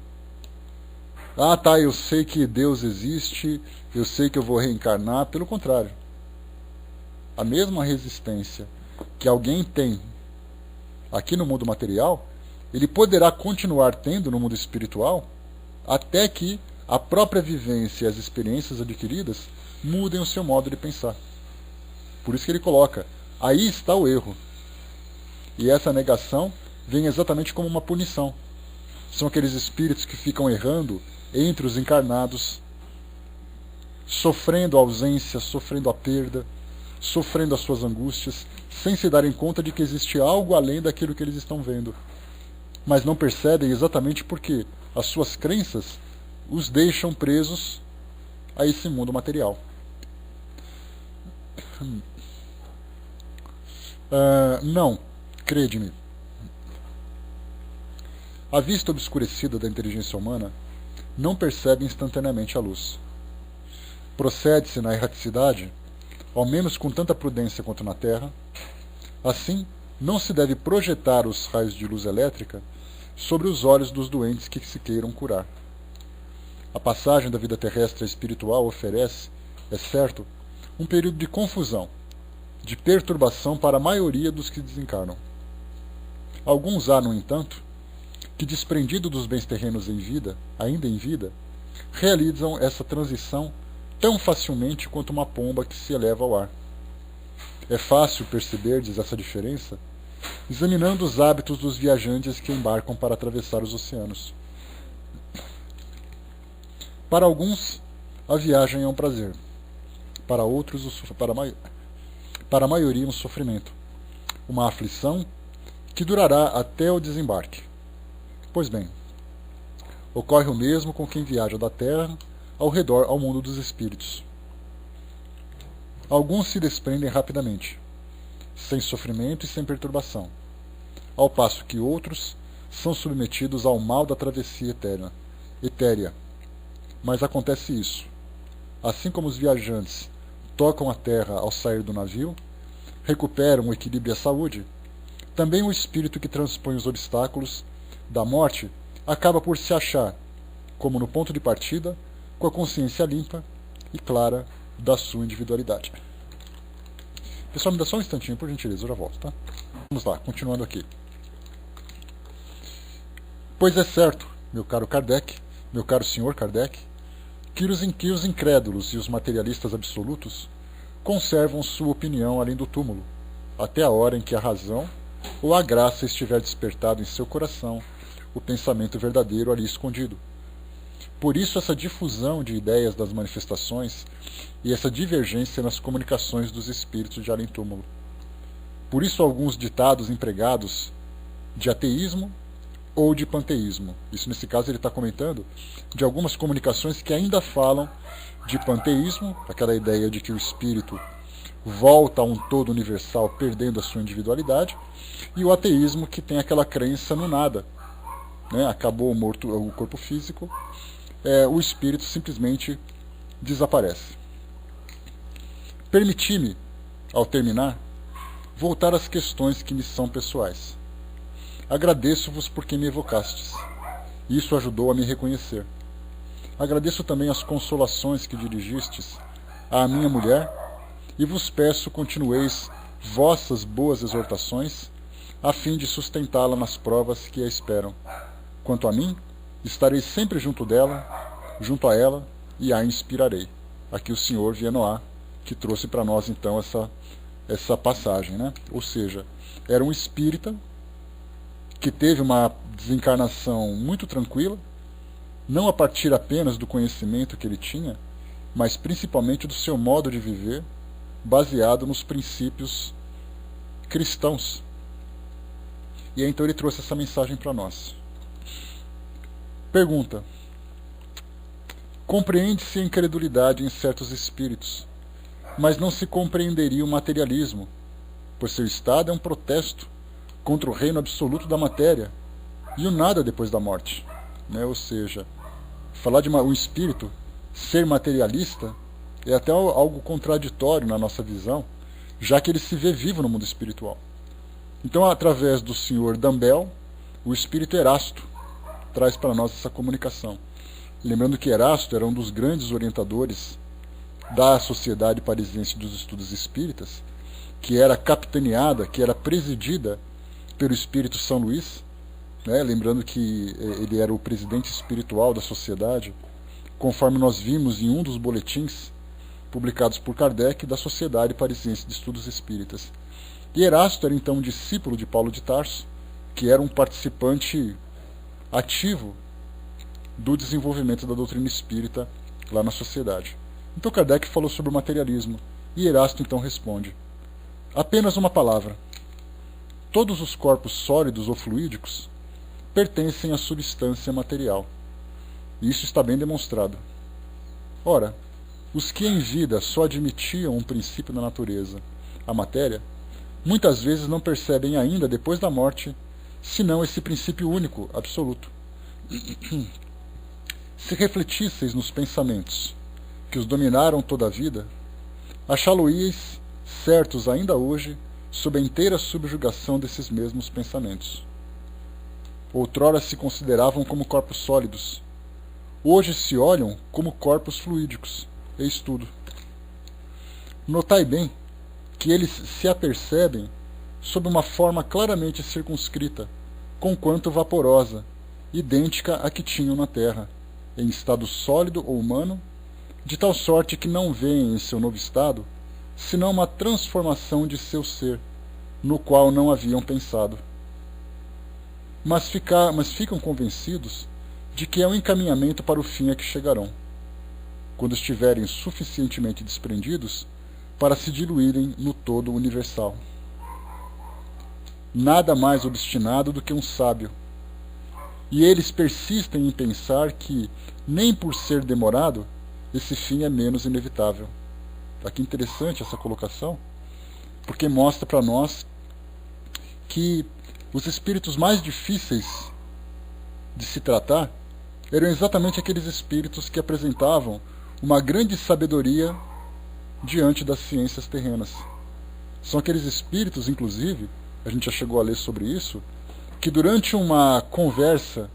Ah, tá, eu sei que Deus existe, eu sei que eu vou reencarnar. Pelo contrário, a mesma resistência que alguém tem aqui no mundo material, ele poderá continuar tendo no mundo espiritual, até que a própria vivência e as experiências adquiridas mudem o seu modo de pensar. Por isso que ele coloca: aí está o erro. E essa negação vem exatamente como uma punição. São aqueles espíritos que ficam errando entre os encarnados, sofrendo a ausência, sofrendo a perda, sofrendo as suas angústias, sem se darem conta de que existe algo além daquilo que eles estão vendo. Mas não percebem exatamente porque as suas crenças os deixam presos a esse mundo material. Não, crede-me. A vista obscurecida da inteligência humana não percebe instantaneamente a luz. Procede-se na erraticidade, ao menos com tanta prudência quanto na Terra. Assim, não se deve projetar os raios de luz elétrica sobre os olhos dos doentes que se queiram curar. A passagem da vida terrestre à espiritual oferece, é certo, um período de confusão, de perturbação para a maioria dos que desencarnam. Alguns há, no entanto, que, desprendido dos bens terrenos ainda em vida, realizam essa transição tão facilmente quanto uma pomba que se eleva ao ar. É fácil perceberdes essa diferença examinando os hábitos dos viajantes que embarcam para atravessar os oceanos. Para alguns, a viagem é um prazer. Para outros, para a maioria, um sofrimento. Uma aflição que durará até o desembarque. Pois bem, ocorre o mesmo com quem viaja da Terra ao redor ao mundo dos espíritos. Alguns se desprendem rapidamente, sem sofrimento e sem perturbação, ao passo que outros são submetidos ao mal da travessia etérea. Mas acontece isso. Assim como os viajantes tocam a terra ao sair do navio, recuperam o equilíbrio e a saúde, também o espírito que transpõe os obstáculos da morte acaba por se achar, como no ponto de partida, com a consciência limpa e clara da sua individualidade. Pessoal, me dá só um instantinho, por gentileza, eu já volto, tá? Vamos lá, continuando aqui. Pois é certo, meu caro Kardec, meu caro senhor Kardec, que os incrédulos e os materialistas absolutos conservam sua opinião além do túmulo, até a hora em que a razão ou a graça estiver despertado em seu coração o pensamento verdadeiro ali escondido. Por isso essa difusão de ideias das manifestações e essa divergência nas comunicações dos espíritos de além-túmulo. Por isso alguns ditados empregados de ateísmo ou de panteísmo. Isso nesse caso ele está comentando de algumas comunicações que ainda falam de panteísmo, aquela ideia de que o espírito volta a um todo universal perdendo a sua individualidade, e o ateísmo que tem aquela crença no nada, né? Acabou o corpo físico, o espírito simplesmente desaparece. Permiti-me, ao terminar, voltar às questões que me são pessoais. Agradeço-vos porque me evocastes. Isso ajudou a me reconhecer. Agradeço também as consolações que dirigistes à minha mulher e vos peço continueis vossas boas exortações a fim de sustentá-la nas provas que a esperam. Quanto a mim, estarei sempre junto a ela e a inspirarei. Aqui o senhor Vienois, que trouxe para nós então essa passagem, né? Ou seja, era um espírita que teve uma desencarnação muito tranquila, não a partir apenas do conhecimento que ele tinha, mas principalmente do seu modo de viver, baseado nos princípios cristãos. E aí, então ele trouxe essa mensagem para nós. Pergunta: compreende-se a incredulidade em certos espíritos, mas não se compreenderia o materialismo, pois seu estado é um protesto contra o reino absoluto da matéria e o nada depois da morte, né? Ou seja, falar de um espírito ser materialista é até algo contraditório na nossa visão, já que ele se vê vivo no mundo espiritual. Então, através do senhor Dambel, o espírito Erasto traz para nós essa comunicação. Lembrando que Erasto era um dos grandes orientadores da Sociedade Parisiense dos Estudos Espíritas, que era capitaneada, que era presidida pelo espírito São Luís, né? Lembrando que ele era o presidente espiritual da sociedade, conforme nós vimos em um dos boletins publicados por Kardec da Sociedade Parisiense de Estudos Espíritas. E Erasto era então um discípulo de Paulo de Tarso, que era um participante ativo do desenvolvimento da doutrina espírita lá na sociedade. Então Kardec falou sobre o materialismo, e Erasto então responde: apenas uma palavra. Todos os corpos sólidos ou fluídicos pertencem à substância material. E isso está bem demonstrado. Ora, os que em vida só admitiam um princípio da natureza, a matéria, muitas vezes não percebem ainda depois da morte, senão esse princípio único, absoluto. Se refletisseis nos pensamentos que os dominaram toda a vida, achá-lo-íeis certos ainda hoje sob a inteira subjugação desses mesmos pensamentos. Outrora se consideravam como corpos sólidos, hoje se olham como corpos fluídicos. Eis tudo. Notai bem que eles se apercebem sob uma forma claramente circunscrita, conquanto vaporosa, idêntica à que tinham na Terra, em estado sólido ou humano, de tal sorte que não veem em seu novo estado senão uma transformação de seu ser, no qual não haviam pensado. Mas ficam convencidos de que é um encaminhamento para o fim a que chegarão, quando estiverem suficientemente desprendidos para se diluírem no todo universal. Nada mais obstinado do que um sábio, e eles persistem em pensar que, nem por ser demorado, esse fim é menos inevitável. Aqui interessante essa colocação, porque mostra para nós que os espíritos mais difíceis de se tratar eram exatamente aqueles espíritos que apresentavam uma grande sabedoria diante das ciências terrenas. São aqueles espíritos, inclusive, a gente já chegou a ler sobre isso, que durante uma conversa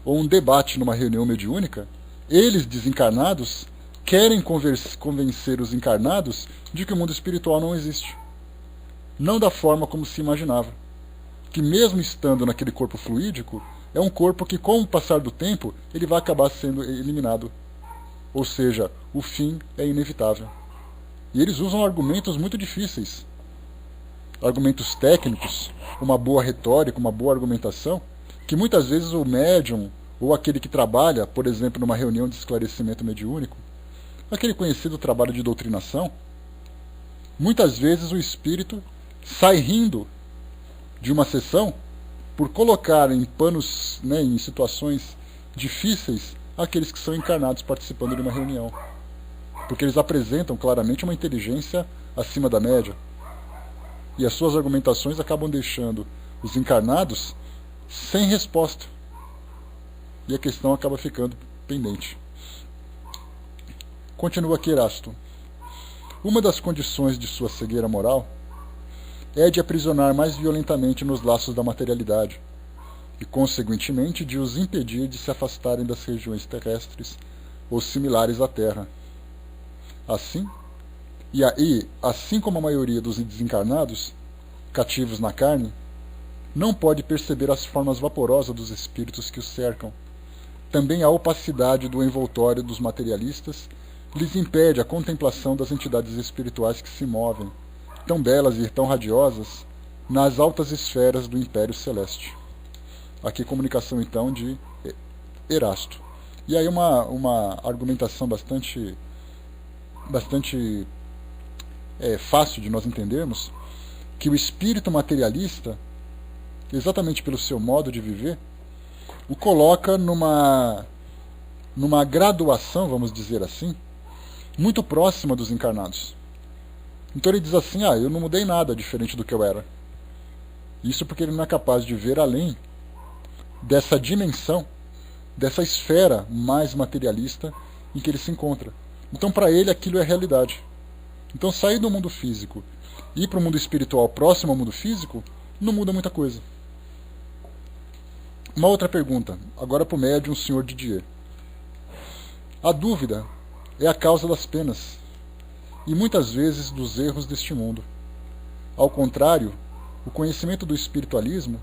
ou um debate numa reunião mediúnica, eles, desencarnados, querem convencer os encarnados de que o mundo espiritual não existe. Não da forma como se imaginava. Que mesmo estando naquele corpo fluídico, é um corpo que, com o passar do tempo, ele vai acabar sendo eliminado. Ou seja, o fim é inevitável. E eles usam argumentos muito difíceis. Argumentos técnicos, uma boa retórica, uma boa argumentação, que muitas vezes o médium, ou aquele que trabalha, por exemplo, numa reunião de esclarecimento mediúnico, aquele conhecido trabalho de doutrinação, muitas vezes o espírito sai rindo de uma sessão por colocar em panos, em situações difíceis, aqueles que são encarnados participando de uma reunião. Porque eles apresentam claramente uma inteligência acima da média. E as suas argumentações acabam deixando os encarnados sem resposta. E a questão acaba ficando pendente. Continua aqui Erasto. Uma das condições de sua cegueira moral é de aprisionar mais violentamente nos laços da materialidade e, consequentemente, de os impedir de se afastarem das regiões terrestres ou similares à Terra. Assim, assim como a maioria dos desencarnados, cativos na carne, não pode perceber as formas vaporosas dos espíritos que os cercam. Também a opacidade do envoltório dos materialistas lhes impede a contemplação das entidades espirituais que se movem, tão belas e tão radiosas, nas altas esferas do Império Celeste. Aqui comunicação então de Erasto. E aí uma argumentação bastante fácil de nós entendermos, que o espírito materialista, exatamente pelo seu modo de viver, o coloca numa graduação, vamos dizer assim, muito próxima dos encarnados. Então ele diz assim, eu não mudei nada diferente do que eu era. Isso porque ele não é capaz de ver além dessa dimensão, dessa esfera mais materialista em que ele se encontra. Então para ele aquilo é realidade. Então sair do mundo físico e ir para o mundo espiritual próximo ao mundo físico não muda muita coisa. Uma outra pergunta, agora para o médium Sr. Didier. A dúvida é a causa das penas e muitas vezes dos erros deste mundo. Ao contrário, o conhecimento do espiritualismo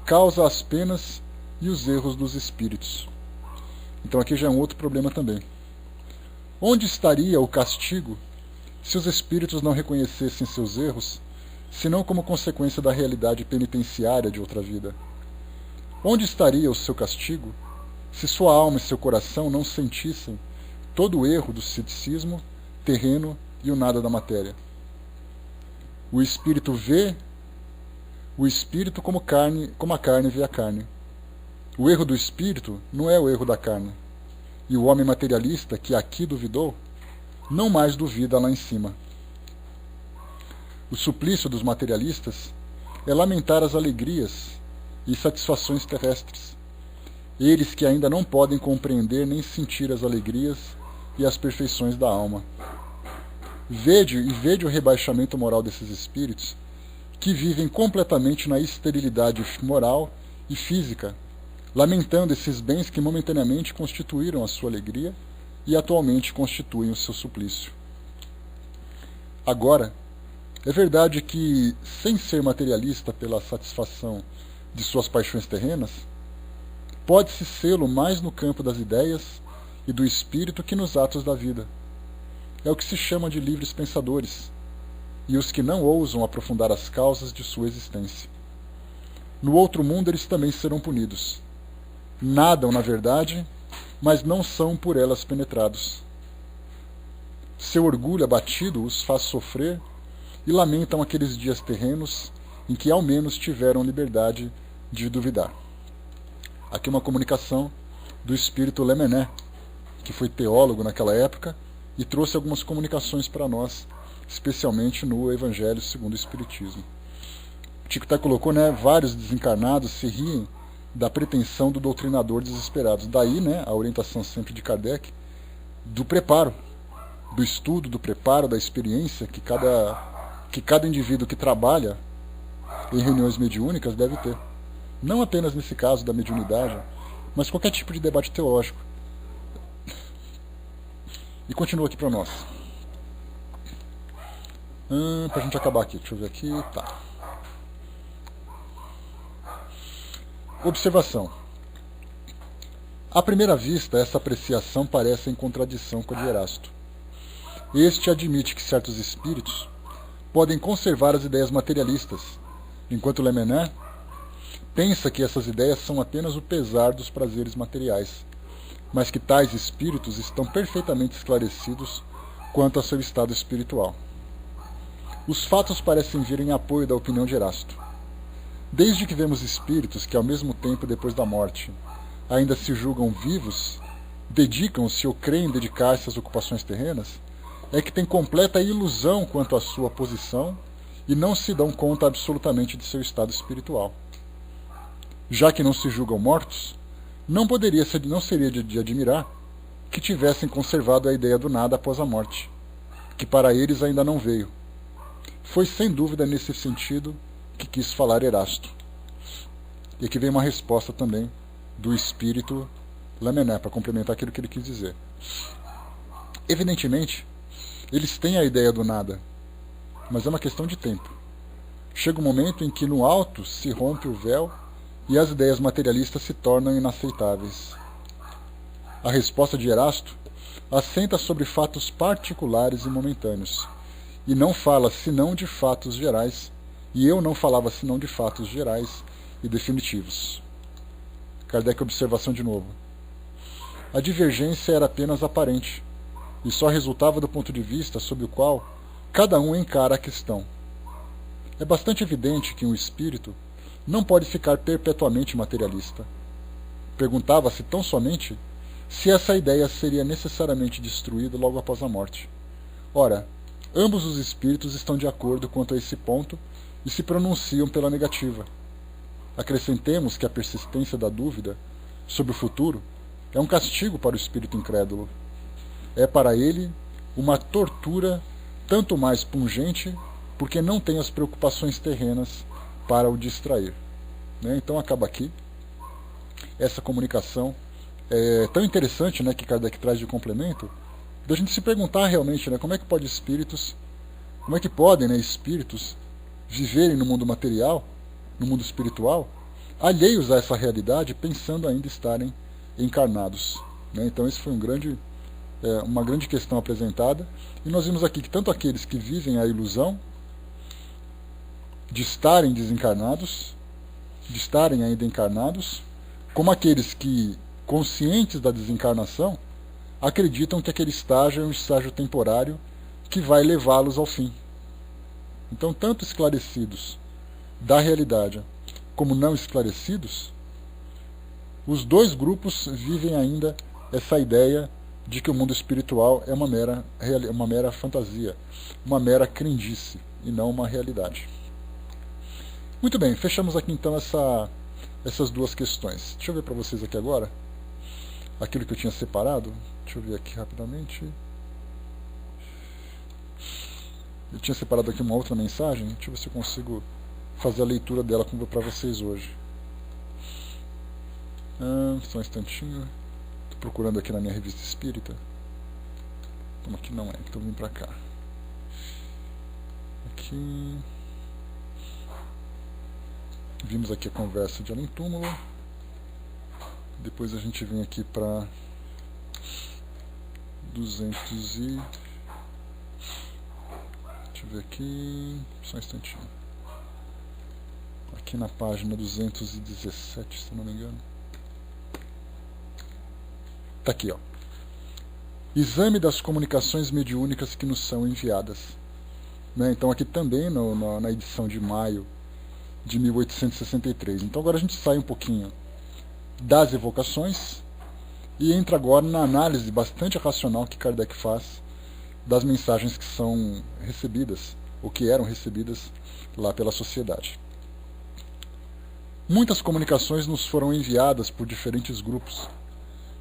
causa as penas e os erros dos espíritos. Então aqui já é um outro problema também. Onde estaria o castigo se os espíritos não reconhecessem seus erros, senão como consequência da realidade penitenciária de outra vida? Onde estaria o seu castigo se sua alma e seu coração não sentissem todo o erro do ceticismo terreno e o nada da matéria? O espírito vê o espírito como a carne vê a carne. O erro do espírito não é o erro da carne. E o homem materialista, que aqui duvidou, não mais duvida lá em cima. O suplício dos materialistas é lamentar as alegrias e satisfações terrestres. Eles que ainda não podem compreender nem sentir as alegrias e as perfeições da alma. Vede o rebaixamento moral desses espíritos, que vivem completamente na esterilidade moral e física, lamentando esses bens que momentaneamente constituíram a sua alegria e atualmente constituem o seu suplício. Agora, é verdade que, sem ser materialista pela satisfação de suas paixões terrenas, pode-se sê-lo mais no campo das ideias e do espírito que nos atos da vida. É o que se chama de livres pensadores, e os que não ousam aprofundar as causas de sua existência. No outro mundo eles também serão punidos. Nadam, na verdade, mas não são por elas penetrados. Seu orgulho abatido os faz sofrer e lamentam aqueles dias terrenos em que ao menos tiveram liberdade de duvidar. Aqui uma comunicação do espírito Lemené, que foi teólogo naquela época e trouxe algumas comunicações para nós, especialmente no Evangelho segundo o Espiritismo. Tico colocou, vários desencarnados se riem da pretensão do doutrinador desesperado. Daí, a orientação sempre de Kardec, do preparo, do estudo, do preparo, da experiência que cada que cada indivíduo que trabalha em reuniões mediúnicas deve ter. Não apenas nesse caso da mediunidade, mas qualquer tipo de debate teológico. E continua aqui para nós. Para a gente acabar aqui, deixa eu ver aqui. Tá. Observação. À primeira vista, essa apreciação parece em contradição com a de Erasto. Este admite que certos espíritos podem conservar as ideias materialistas, enquanto Lamennais pensa que essas ideias são apenas o pesar dos prazeres materiais, mas que tais espíritos estão perfeitamente esclarecidos quanto a seu estado espiritual. Os fatos parecem vir em apoio da opinião de Erasto. Desde que vemos espíritos que, ao mesmo tempo depois da morte, ainda se julgam vivos, dedicam-se ou creem dedicar-se às ocupações terrenas, é que têm completa ilusão quanto à sua posição e não se dão conta absolutamente de seu estado espiritual. Já que não se julgam mortos, não seria de admirar que tivessem conservado a ideia do nada após a morte, que para eles ainda não veio. Foi sem dúvida nesse sentido que quis falar Erasto. E aqui vem uma resposta também do espírito Lamennais, para complementar aquilo que ele quis dizer. Evidentemente, eles têm a ideia do nada, mas é uma questão de tempo. Chega um momento em que no alto se rompe o véu e as ideias materialistas se tornam inaceitáveis. A resposta de Erasto assenta sobre fatos particulares e momentâneos, e não fala senão de fatos gerais, e eu não falava senão de fatos gerais e definitivos. Kardec, observação de novo. A divergência era apenas aparente, e só resultava do ponto de vista sob o qual cada um encara a questão. É bastante evidente que um espírito não pode ficar perpetuamente materialista. Perguntava-se tão somente se essa ideia seria necessariamente destruída logo após a morte. Ora, ambos os espíritos estão de acordo quanto a esse ponto e se pronunciam pela negativa. Acrescentemos que a persistência da dúvida sobre o futuro é um castigo para o espírito incrédulo. É para ele uma tortura tanto mais pungente porque não tem as preocupações terrenas para o distrair. Então acaba aqui essa comunicação tão interessante, que Kardec traz de complemento, da gente se perguntar realmente como é que podem espíritos viverem no mundo material, no mundo espiritual, alheios a essa realidade, pensando ainda estarem encarnados. Então esse foi uma grande questão apresentada, e nós vimos aqui que tanto aqueles que vivem a ilusão de estarem desencarnados, de estarem ainda encarnados, como aqueles que, conscientes da desencarnação, acreditam que aquele estágio é um estágio temporário que vai levá-los ao fim. Então, tanto esclarecidos da realidade como não esclarecidos, os dois grupos vivem ainda essa ideia de que o mundo espiritual é uma mera fantasia, uma mera crendice e não uma realidade. Muito bem, fechamos aqui então essas duas questões. Deixa eu ver para vocês aqui agora aquilo que eu tinha separado. Deixa eu ver aqui rapidamente. Eu tinha separado aqui uma outra mensagem. Deixa eu ver se eu consigo fazer a leitura dela para vocês hoje. Só um instantinho. Estou procurando aqui na minha revista espírita. Então aqui não é, então vim para cá. Aqui. Vimos aqui a conversa de Além Túmulo. Depois a gente vem aqui para 200 e... Deixa eu ver aqui... Só um instantinho. Aqui na página 217, se eu não me engano. Está aqui, ó. Exame das comunicações mediúnicas que nos são enviadas. Então aqui também na edição de maio de 1863. Então agora a gente sai um pouquinho das evocações e entra agora na análise bastante racional que Kardec faz das mensagens que são recebidas, ou que eram recebidas lá pela sociedade. Muitas comunicações nos foram enviadas por diferentes grupos,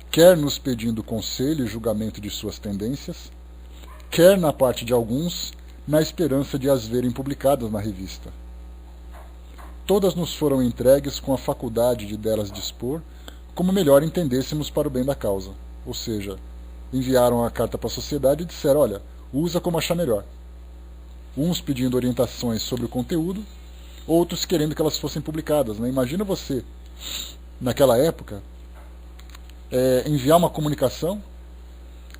quer nos pedindo conselho e julgamento de suas tendências, quer na parte de alguns na esperança de as verem publicadas na revista. Todas nos foram entregues com a faculdade de delas dispor, como melhor entendêssemos para o bem da causa. Ou seja, enviaram a carta para a sociedade e disseram, olha, usa como achar melhor. Uns pedindo orientações sobre o conteúdo, outros querendo que elas fossem publicadas. Né? Imagina você, naquela época, enviar uma comunicação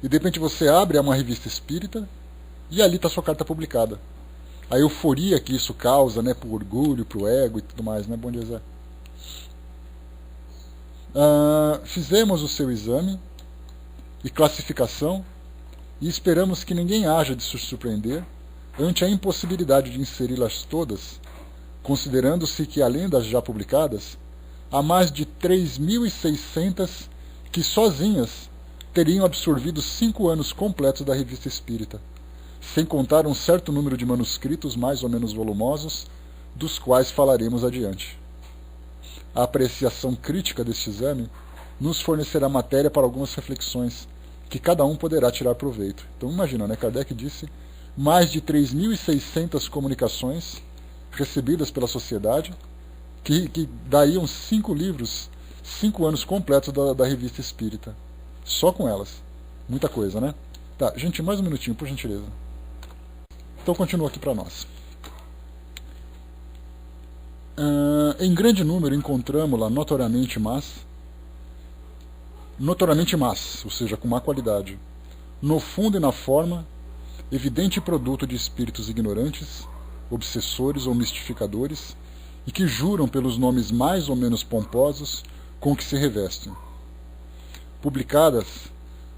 e de repente você abre uma revista espírita e ali está sua carta publicada. A euforia que isso causa, né, pro orgulho, pro ego e tudo mais, né? Bom dia, Zé. Fizemos o seu exame e classificação e esperamos que ninguém haja de se surpreender ante a impossibilidade de inseri-las todas, considerando-se que, além das já publicadas, há mais de 3.600 que sozinhas teriam absorvido 5 anos completos da revista espírita, sem contar um certo número de manuscritos mais ou menos volumosos, dos quais falaremos adiante. A apreciação crítica deste exame nos fornecerá matéria para algumas reflexões, que cada um poderá tirar proveito. Então imagina, né? Kardec disse mais de 3.600 comunicações recebidas pela sociedade, que dariam 5 livros, 5 anos completos da revista espírita. Só com elas. Muita coisa, né? Tá, gente, mais um minutinho, por gentileza. Então continua aqui para nós. Em grande número encontramos-la notoriamente más, ou seja, com má qualidade, no fundo e na forma, evidente produto de espíritos ignorantes, obsessores ou mistificadores, e que juram pelos nomes mais ou menos pomposos com que se revestem. Publicadas,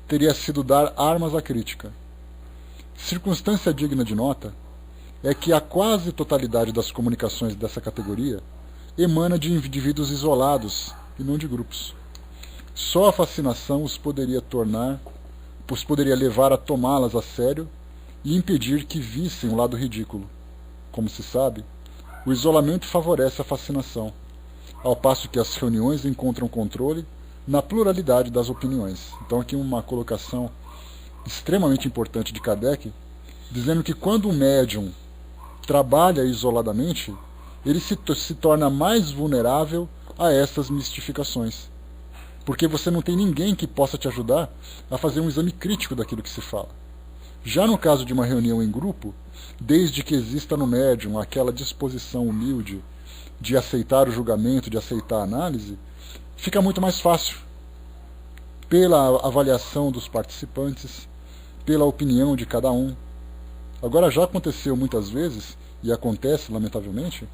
teria sido dar armas à crítica. Circunstância digna de nota é que a quase totalidade das comunicações dessa categoria emana de indivíduos isolados e não de grupos. Só a fascinação os poderia levar a tomá-las a sério e impedir que vissem o lado ridículo. Como se sabe, o isolamento favorece a fascinação, ao passo que as reuniões encontram controle na pluralidade das opiniões. Então aqui uma colocação extremamente importante de Kardec, dizendo que quando um médium trabalha isoladamente, ele se torna mais vulnerável a essas mistificações. Porque você não tem ninguém que possa te ajudar a fazer um exame crítico daquilo que se fala. Já no caso de uma reunião em grupo, desde que exista no médium aquela disposição humilde de aceitar o julgamento, de aceitar a análise, fica muito mais fácil. Pela avaliação dos participantes, pela opinião de cada um. Agora já aconteceu muitas vezes, e acontece lamentavelmente,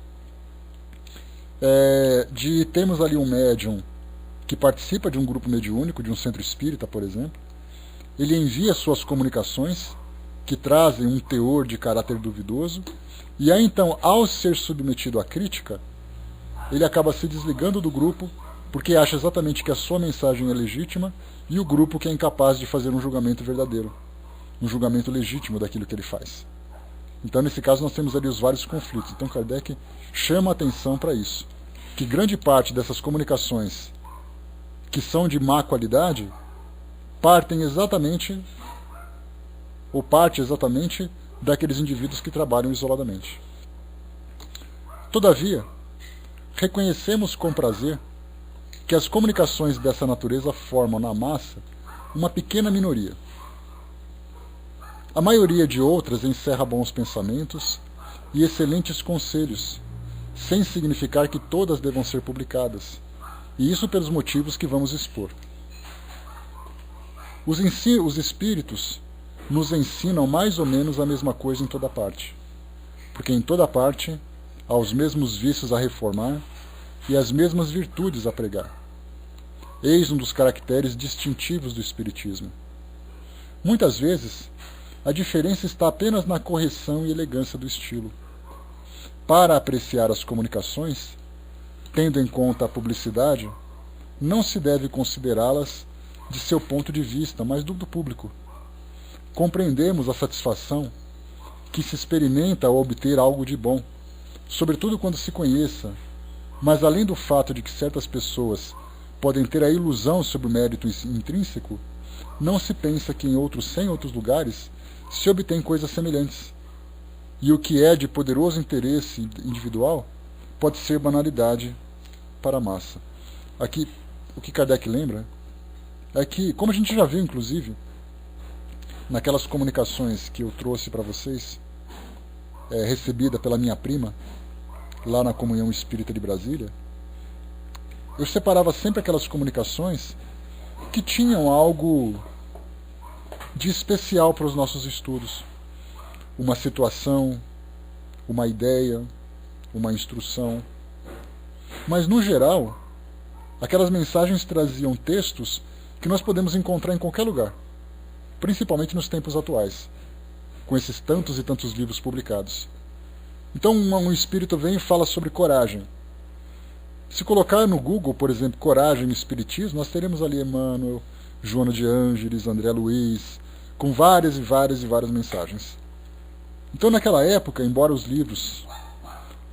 de termos ali um médium que participa de um grupo mediúnico, de um centro espírita, por exemplo, ele envia suas comunicações, que trazem um teor de caráter duvidoso, e aí então, ao ser submetido à crítica, ele acaba se desligando do grupo, porque acha exatamente que a sua mensagem é legítima, e o grupo que é incapaz de fazer um julgamento verdadeiro, um julgamento legítimo daquilo que ele faz. Então, nesse caso, nós temos ali os vários conflitos. Então, Kardec chama a atenção para isso, que grande parte dessas comunicações que são de má qualidade parte exatamente daqueles indivíduos que trabalham isoladamente. Todavia, reconhecemos com prazer que as comunicações dessa natureza formam na massa uma pequena minoria. A maioria de outras encerra bons pensamentos e excelentes conselhos, sem significar que todas devam ser publicadas, e isso pelos motivos que vamos expor. Os espíritos nos ensinam mais ou menos a mesma coisa em toda parte, porque em toda parte há os mesmos vícios a reformar e as mesmas virtudes a pregar. Eis um dos caracteres distintivos do espiritismo. Muitas vezes, a diferença está apenas na correção e elegância do estilo. Para apreciar as comunicações, tendo em conta a publicidade, não se deve considerá-las de seu ponto de vista, mas do público. Compreendemos a satisfação que se experimenta ao obter algo de bom, sobretudo quando se conheça, mas além do fato de que certas pessoas podem ter a ilusão sobre o mérito intrínseco, não se pensa que em outros 100 outros lugares se obtém coisas semelhantes. e o que é de poderoso interesse individual pode ser banalidade para a massa. Aqui, o que Kardec lembra é que, como a gente já viu, inclusive, naquelas comunicações que eu trouxe para vocês, recebida pela minha prima, lá na Comunhão Espírita de Brasília, eu separava sempre aquelas comunicações que tinham algo de especial para os nossos estudos. Uma situação, uma ideia, uma instrução. Mas, no geral, aquelas mensagens traziam textos que nós podemos encontrar em qualquer lugar, principalmente nos tempos atuais, com esses tantos e tantos livros publicados. Então, um espírito vem e fala sobre coragem. Se colocar no Google, por exemplo, coragem e espiritismo, nós teremos ali Emmanuel, Joana de Ângeles, André Luiz, com várias e várias e várias mensagens. Então, naquela época, embora os livros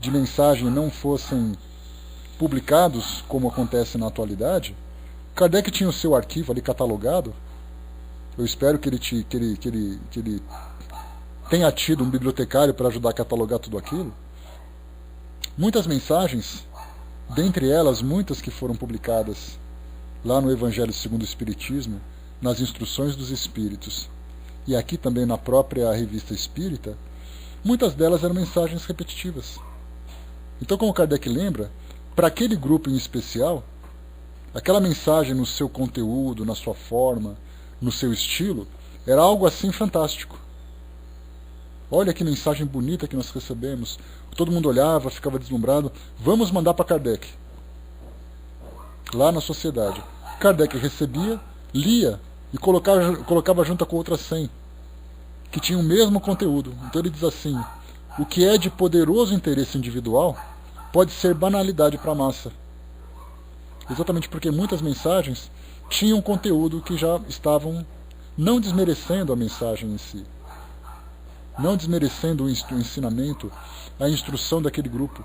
de mensagem não fossem publicados como acontece na atualidade, Kardec tinha o seu arquivo ali catalogado. Eu espero que ele tenha tido um bibliotecário para ajudar a catalogar tudo aquilo. Muitas mensagens, dentre elas muitas que foram publicadas lá no Evangelho segundo o Espiritismo, nas Instruções dos Espíritos, e aqui também na própria Revista Espírita, muitas delas eram mensagens repetitivas. Então, como Kardec lembra, para aquele grupo em especial, aquela mensagem no seu conteúdo, na sua forma, no seu estilo, era algo assim fantástico. Olha que mensagem bonita que nós recebemos. Todo mundo olhava, ficava deslumbrado. Vamos mandar para Kardec. Lá na sociedade. Kardec recebia, lia e colocava junto com outras 100, que tinham o mesmo conteúdo. Então ele diz assim: o que é de poderoso interesse individual pode ser banalidade para a massa. Exatamente porque muitas mensagens tinham conteúdo que já estavam não desmerecendo a mensagem em si, não desmerecendo o ensinamento, a instrução daquele grupo.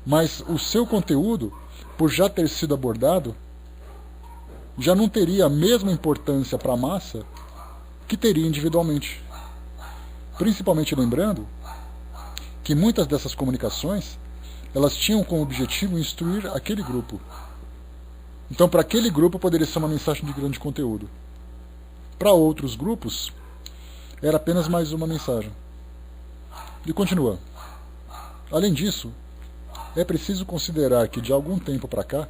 Mas o seu conteúdo, por já ter sido abordado, já não teria a mesma importância para a massa que teria individualmente. Principalmente lembrando que muitas dessas comunicações, elas tinham como objetivo instruir aquele grupo. Então, para aquele grupo poderia ser uma mensagem de grande conteúdo. Para outros grupos, era apenas mais uma mensagem. E continua. Além disso, é preciso considerar que, de algum tempo para cá,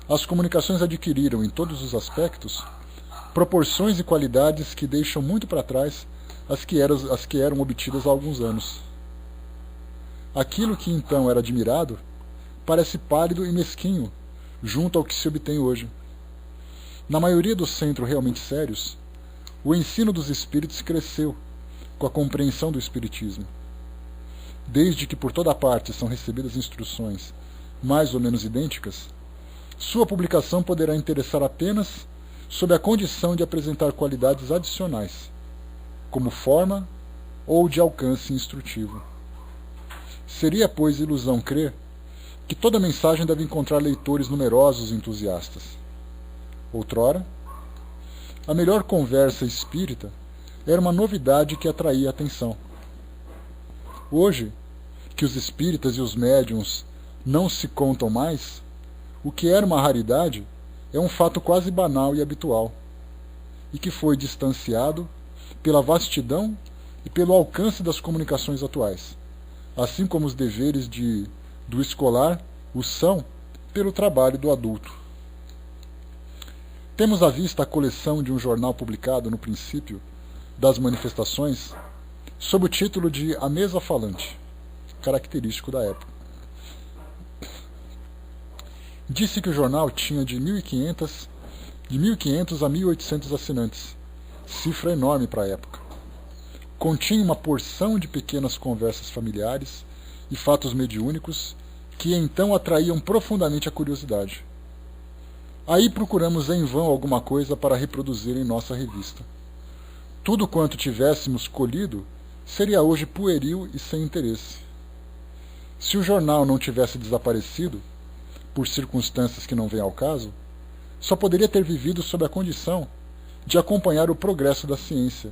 as comunicações adquiriram, em todos os aspectos, proporções e qualidades que deixam muito para trás as que eram obtidas há alguns anos. Aquilo que então era admirado parece pálido e mesquinho junto ao que se obtém hoje. Na maioria dos centros realmente sérios, o ensino dos espíritos cresceu com a compreensão do espiritismo. Desde que por toda parte são recebidas instruções mais ou menos idênticas, sua publicação poderá interessar apenas sob a condição de apresentar qualidades adicionais, como forma ou de alcance instrutivo. Seria, pois, ilusão crer que toda mensagem deve encontrar leitores numerosos e entusiastas. Outrora, a melhor conversa espírita era uma novidade que atraía a atenção. Hoje, que os espíritas e os médiuns não se contam mais, o que era uma raridade é um fato quase banal e habitual, e que foi distanciado pela vastidão e pelo alcance das comunicações atuais, assim como os deveres do escolar o são pelo trabalho do adulto. Temos à vista a coleção de um jornal publicado no princípio das manifestações, sob o título de A Mesa Falante, característico da época. Disse que o jornal tinha de 1.500 a 1.800 assinantes, cifra enorme para a época. Continha uma porção de pequenas conversas familiares e fatos mediúnicos que então atraíam profundamente a curiosidade. Aí procuramos em vão alguma coisa para reproduzir em nossa revista. Tudo quanto tivéssemos colhido seria hoje pueril e sem interesse. Se o jornal não tivesse desaparecido, por circunstâncias que não vêm ao caso, só poderia ter vivido sob a condição de acompanhar o progresso da ciência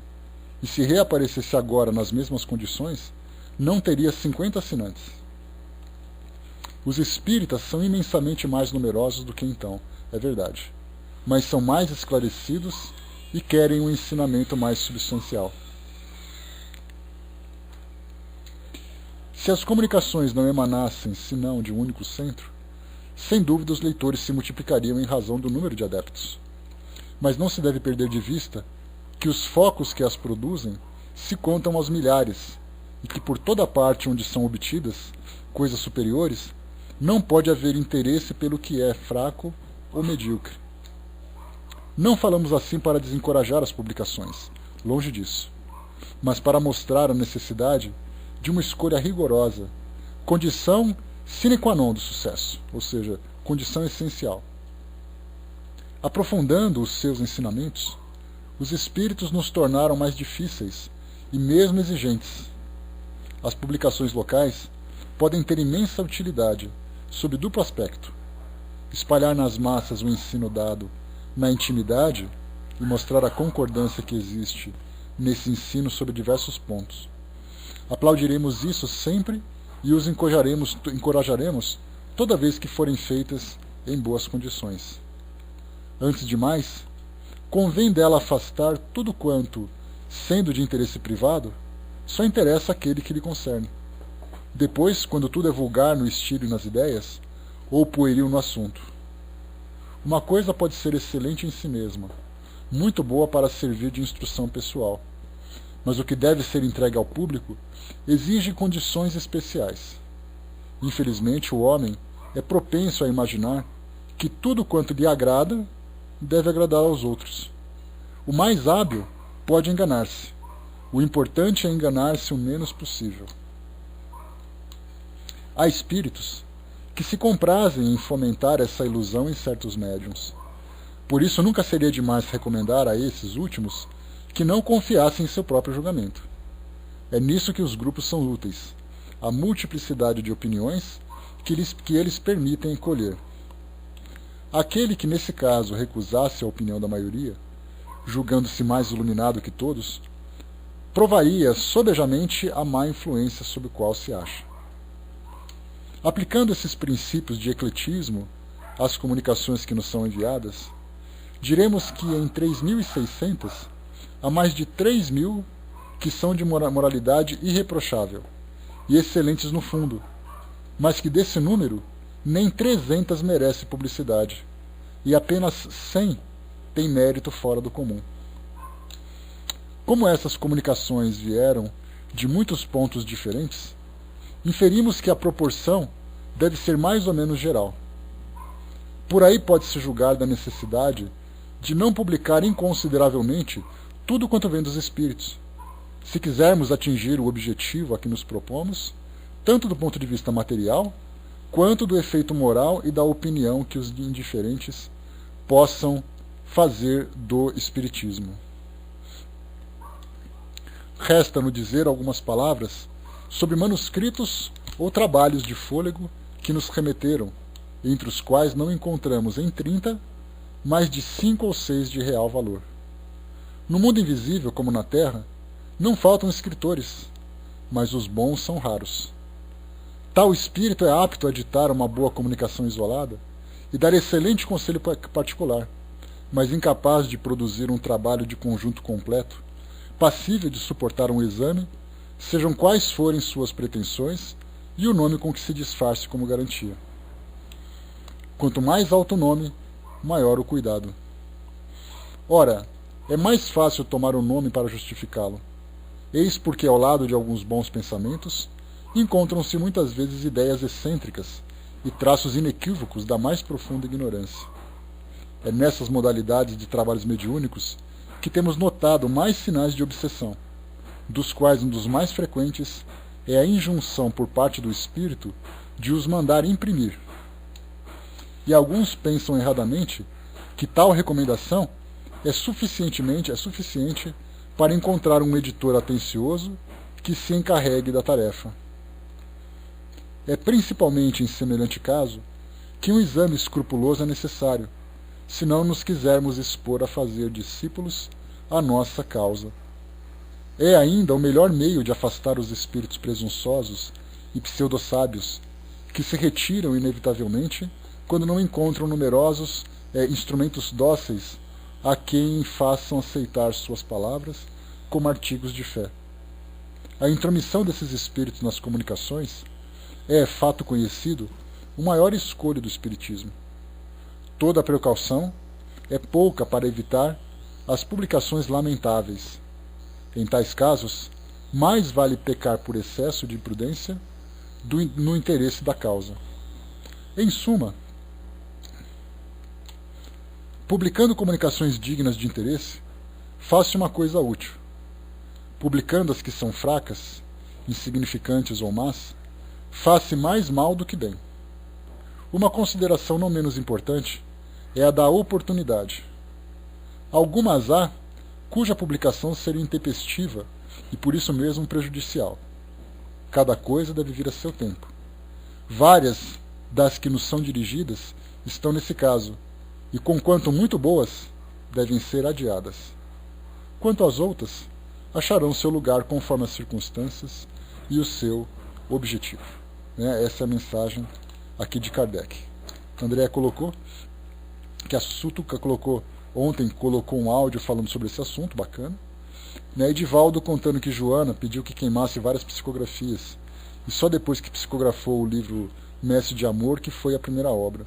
e se reaparecesse agora nas mesmas condições, não teria 50 assinantes. Os espíritas são imensamente mais numerosos do que então, é verdade, mas são mais esclarecidos e querem um ensinamento mais substancial. Se as comunicações não emanassem senão de um único centro, sem dúvida os leitores se multiplicariam em razão do número de adeptos. Mas não se deve perder de vista que os focos que as produzem se contam aos milhares, e que por toda parte onde são obtidas coisas superiores, não pode haver interesse pelo que é fraco ou medíocre. Não falamos assim para desencorajar as publicações, longe disso, mas para mostrar a necessidade de uma escolha rigorosa, condição sine qua non do sucesso, ou seja, condição essencial. Aprofundando os seus ensinamentos, os espíritos nos tornaram mais difíceis e mesmo exigentes. As publicações locais podem ter imensa utilidade sob duplo aspecto: espalhar nas massas o ensino dado na intimidade e mostrar a concordância que existe nesse ensino sobre diversos pontos. Aplaudiremos isso sempre e os encorajaremos toda vez que forem feitas em boas condições. Antes de mais, convém dela afastar tudo quanto, sendo de interesse privado, só interessa aquele que lhe concerne. Depois, quando tudo é vulgar no estilo e nas ideias, ou pueril no assunto. Uma coisa pode ser excelente em si mesma, muito boa para servir de instrução pessoal, mas o que deve ser entregue ao público exige condições especiais. Infelizmente, o homem é propenso a imaginar que tudo quanto lhe agrada deve agradar aos outros. O mais hábil pode enganar-se. O importante é enganar-se o menos possível. Há espíritos que se comprazem em fomentar essa ilusão em certos médiuns. Por isso nunca seria demais recomendar a esses últimos que não confiassem em seu próprio julgamento. É nisso que os grupos são úteis, a multiplicidade de opiniões que eles permitem colher. Aquele que nesse caso recusasse a opinião da maioria, julgando-se mais iluminado que todos, provaria sobejamente a má influência sob a qual se acha. Aplicando esses princípios de ecletismo às comunicações que nos são enviadas, diremos que em 3.600 há mais de 3.000 que são de moralidade irreprochável e excelentes no fundo, mas que desse número nem 300 merece publicidade e apenas 100 têm mérito fora do comum. Como essas comunicações vieram de muitos pontos diferentes, inferimos que a proporção deve ser mais ou menos geral. Por aí pode-se julgar da necessidade de não publicar inconsideravelmente tudo quanto vem dos espíritos, se quisermos atingir o objetivo a que nos propomos, tanto do ponto de vista material, quanto do efeito moral e da opinião que os indiferentes possam fazer do espiritismo. Resta-nos dizer algumas palavras sobre manuscritos ou trabalhos de fôlego que nos remeteram, entre os quais não encontramos em 30 mais de 5 ou 6 de real valor. No mundo invisível, como na Terra, não faltam escritores, mas os bons são raros. Tal espírito é apto a ditar uma boa comunicação isolada e dar excelente conselho particular, mas incapaz de produzir um trabalho de conjunto completo, passível de suportar um exame, sejam quais forem suas pretensões e o nome com que se disfarce como garantia. Quanto mais alto o nome, maior o cuidado. Ora, é mais fácil tomar o nome para justificá-lo. Eis porque, ao lado de alguns bons pensamentos, encontram-se muitas vezes ideias excêntricas e traços inequívocos da mais profunda ignorância. É nessas modalidades de trabalhos mediúnicos que temos notado mais sinais de obsessão, dos quais um dos mais frequentes é a injunção por parte do espírito de os mandar imprimir. E alguns pensam erradamente que tal recomendação é suficiente para encontrar um editor atencioso que se encarregue da tarefa. É principalmente em semelhante caso que um exame escrupuloso é necessário, se não nos quisermos expor a fazer discípulos à nossa causa. É ainda o melhor meio de afastar os espíritos presunçosos e pseudo-sábios que se retiram inevitavelmente quando não encontram numerosos instrumentos dóceis a quem façam aceitar suas palavras como artigos de fé. A intromissão desses espíritos nas comunicações é, fato conhecido, o maior escolho do espiritismo. Toda a precaução é pouca para evitar as publicações lamentáveis. Em tais casos, mais vale pecar por excesso de imprudência no interesse da causa. Em suma, publicando comunicações dignas de interesse, faça uma coisa útil. Publicando as que são fracas, insignificantes ou más, faça mais mal do que bem. Uma consideração não menos importante é a da oportunidade. Algumas há cuja publicação seria intempestiva e por isso mesmo prejudicial. Cada coisa deve vir a seu tempo. Várias das que nos são dirigidas estão nesse caso, e conquanto muito boas, devem ser adiadas. Quanto às outras, acharão seu lugar conforme as circunstâncias e o seu objetivo. Essa é a mensagem aqui de Kardec. André colocou, que a Sutuca ontem colocou um áudio falando sobre esse assunto, bacana. Edivaldo contando que Joana pediu que queimasse várias psicografias, e só depois que psicografou o livro Mestre de Amor, que foi a primeira obra.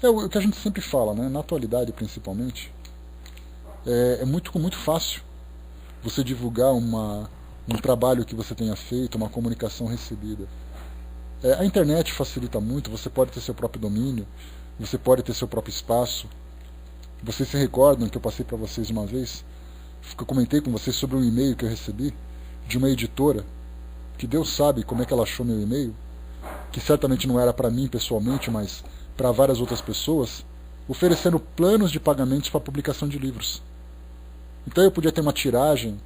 É o que a gente sempre fala, na atualidade principalmente, é muito fácil você divulgar um trabalho que você tenha feito, uma comunicação recebida. A internet facilita muito, você pode ter seu próprio domínio, você pode ter seu próprio espaço. Vocês se recordam que eu passei para vocês uma vez? Eu comentei com vocês sobre um e-mail que eu recebi de uma editora, que Deus sabe como é que ela achou meu e-mail, que certamente não era para mim pessoalmente, mas para várias outras pessoas, oferecendo planos de pagamentos para publicação de livros. Então eu podia ter uma tiragem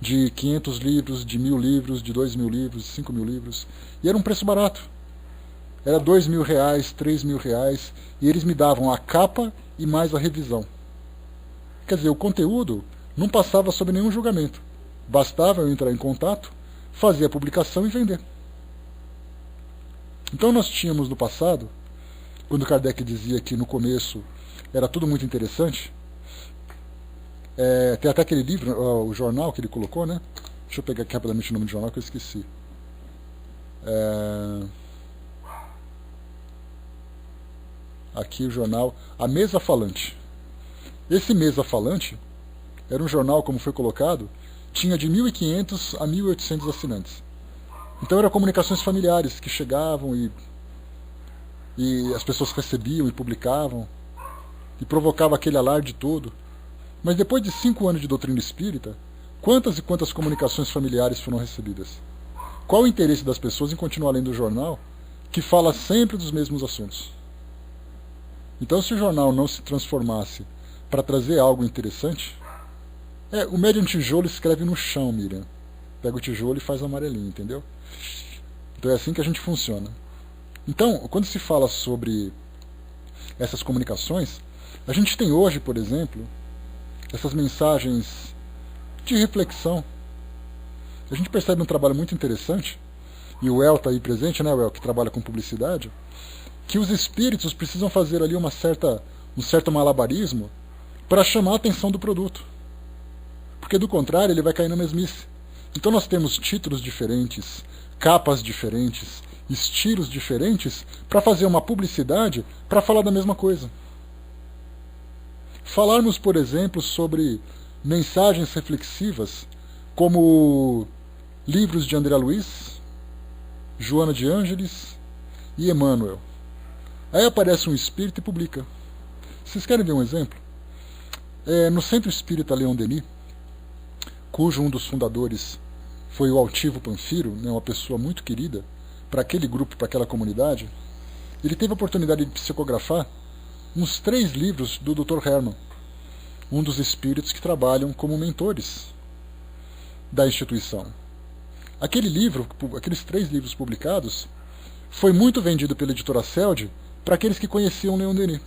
de 500 livros, de 1.000 livros, de 2.000 livros, de 5.000 livros, e era um preço barato. Era R$2.000, R$3.000, e eles me davam a capa e mais a revisão. Quer dizer, o conteúdo não passava sob nenhum julgamento. Bastava eu entrar em contato, fazer a publicação e vender. Então nós tínhamos no passado, quando Kardec dizia que no começo era tudo muito interessante, tem até aquele livro, o jornal que ele colocou, né? Deixa eu pegar aqui rapidamente o nome do jornal que eu esqueci. Aqui o jornal A Mesa Falante. Esse Mesa Falante era um jornal, como foi colocado, tinha de 1.500 a 1.800 assinantes. Então eram comunicações familiares que chegavam e as pessoas recebiam e publicavam, e provocava aquele alarde todo. Mas depois de 5 anos de doutrina espírita, quantas e quantas comunicações familiares foram recebidas? Qual o interesse das pessoas em continuar lendo o jornal, que fala sempre dos mesmos assuntos? Então, se o jornal não se transformasse para trazer algo interessante, o médium tijolo escreve no chão, Miriam. Pega o tijolo e faz amarelinho, entendeu? Então é assim que a gente funciona. Então, quando se fala sobre essas comunicações, a gente tem hoje, por exemplo, essas mensagens de reflexão. A gente percebe um trabalho muito interessante, e o El está aí presente, né, o El, que trabalha com publicidade, que os espíritos precisam fazer ali um certo malabarismo para chamar a atenção do produto. Porque do contrário ele vai cair na mesmice. Então nós temos títulos diferentes, capas diferentes, estilos diferentes para fazer uma publicidade para falar da mesma coisa. Falarmos, por exemplo, sobre mensagens reflexivas, como livros de André Luiz, Joana de Ângeles e Emmanuel. Aí aparece um espírito e publica. Vocês querem ver um exemplo? No Centro Espírita Leon Denis, cujo um dos fundadores foi o Altivo Panfiro, uma pessoa muito querida para aquele grupo, para aquela comunidade, ele teve a oportunidade de psicografar uns 3 livros do Dr. Herman, um dos espíritos que trabalham como mentores da instituição. Aqueles 3 livros publicados, foi muito vendido pela editora Celde para aqueles que conheciam Leon Denis.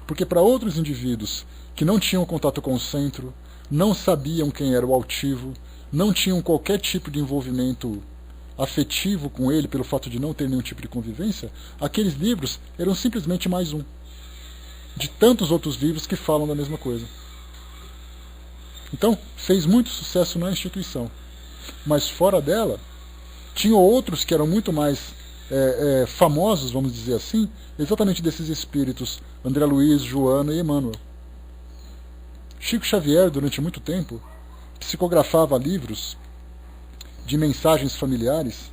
Porque para outros indivíduos que não tinham contato com o centro, não sabiam quem era o Altivo, não tinham qualquer tipo de envolvimento afetivo com ele pelo fato de não ter nenhum tipo de convivência, aqueles livros eram simplesmente mais um de tantos outros livros que falam da mesma coisa. Então, fez muito sucesso na instituição. Mas fora dela, tinham outros que eram muito mais famosos, vamos dizer assim, exatamente desses espíritos, André Luiz, Joana e Emmanuel. Chico Xavier, durante muito tempo, psicografava livros de mensagens familiares.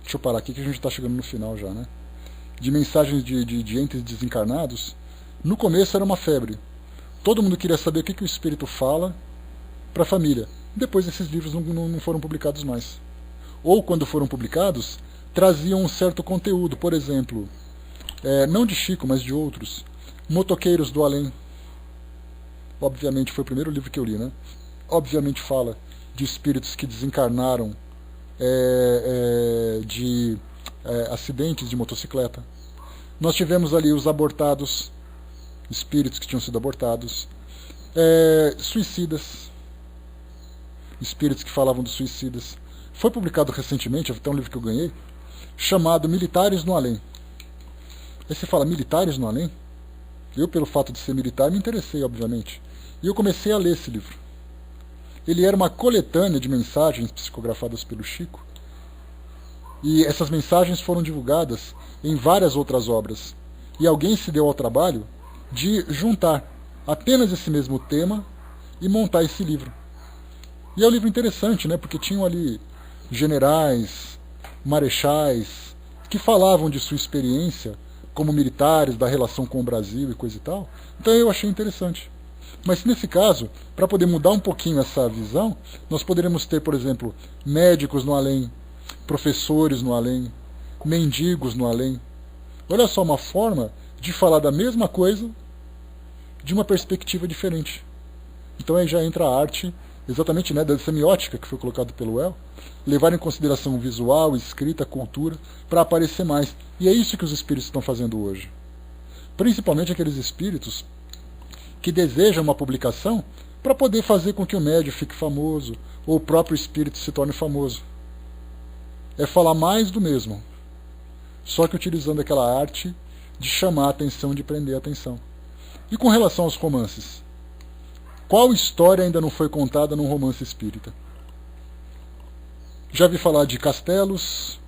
Deixa eu parar aqui que a gente está chegando no final já, né? De mensagens de entes desencarnados. No começo era uma febre. Todo mundo queria saber o que o espírito fala para a família. Depois esses livros não foram publicados mais. Ou quando foram publicados, traziam um certo conteúdo. Por exemplo, não de Chico, mas de outros. Motoqueiros do Além. Obviamente foi o primeiro livro que eu li, né? Obviamente fala de espíritos que desencarnaram de acidentes de motocicleta. Nós tivemos ali os abortados, espíritos que tinham sido abortados, suicidas, espíritos que falavam dos suicidas. Foi publicado recentemente, até um livro que eu ganhei, chamado Militares no Além. Aí você fala, Militares no Além? Eu, pelo fato de ser militar, me interessei, obviamente. E eu comecei a ler esse livro. Ele era uma coletânea de mensagens psicografadas pelo Chico. E essas mensagens foram divulgadas em várias outras obras. E alguém se deu ao trabalho de juntar apenas esse mesmo tema e montar esse livro. E é um livro interessante, né? Porque tinham ali generais, marechais, que falavam de sua experiência como militares, da relação com o Brasil e coisa e tal. Então eu achei interessante. Mas nesse caso, para poder mudar um pouquinho essa visão, nós poderíamos ter, por exemplo, médicos no além, professores no além, mendigos no além. Olha só uma forma de falar da mesma coisa de uma perspectiva diferente. Então aí já entra a arte, exatamente, né, da semiótica que foi colocado pelo El, levar em consideração o visual, escrita, cultura, para aparecer mais. E é isso que os espíritos estão fazendo hoje. Principalmente aqueles espíritos que desejam uma publicação para poder fazer com que o médium fique famoso, ou o próprio espírito se torne famoso. É falar mais do mesmo, só que utilizando aquela arte de chamar a atenção, de prender a atenção. E com relação aos romances? Qual história ainda não foi contada num romance espírita? Já ouvi falar de castelos,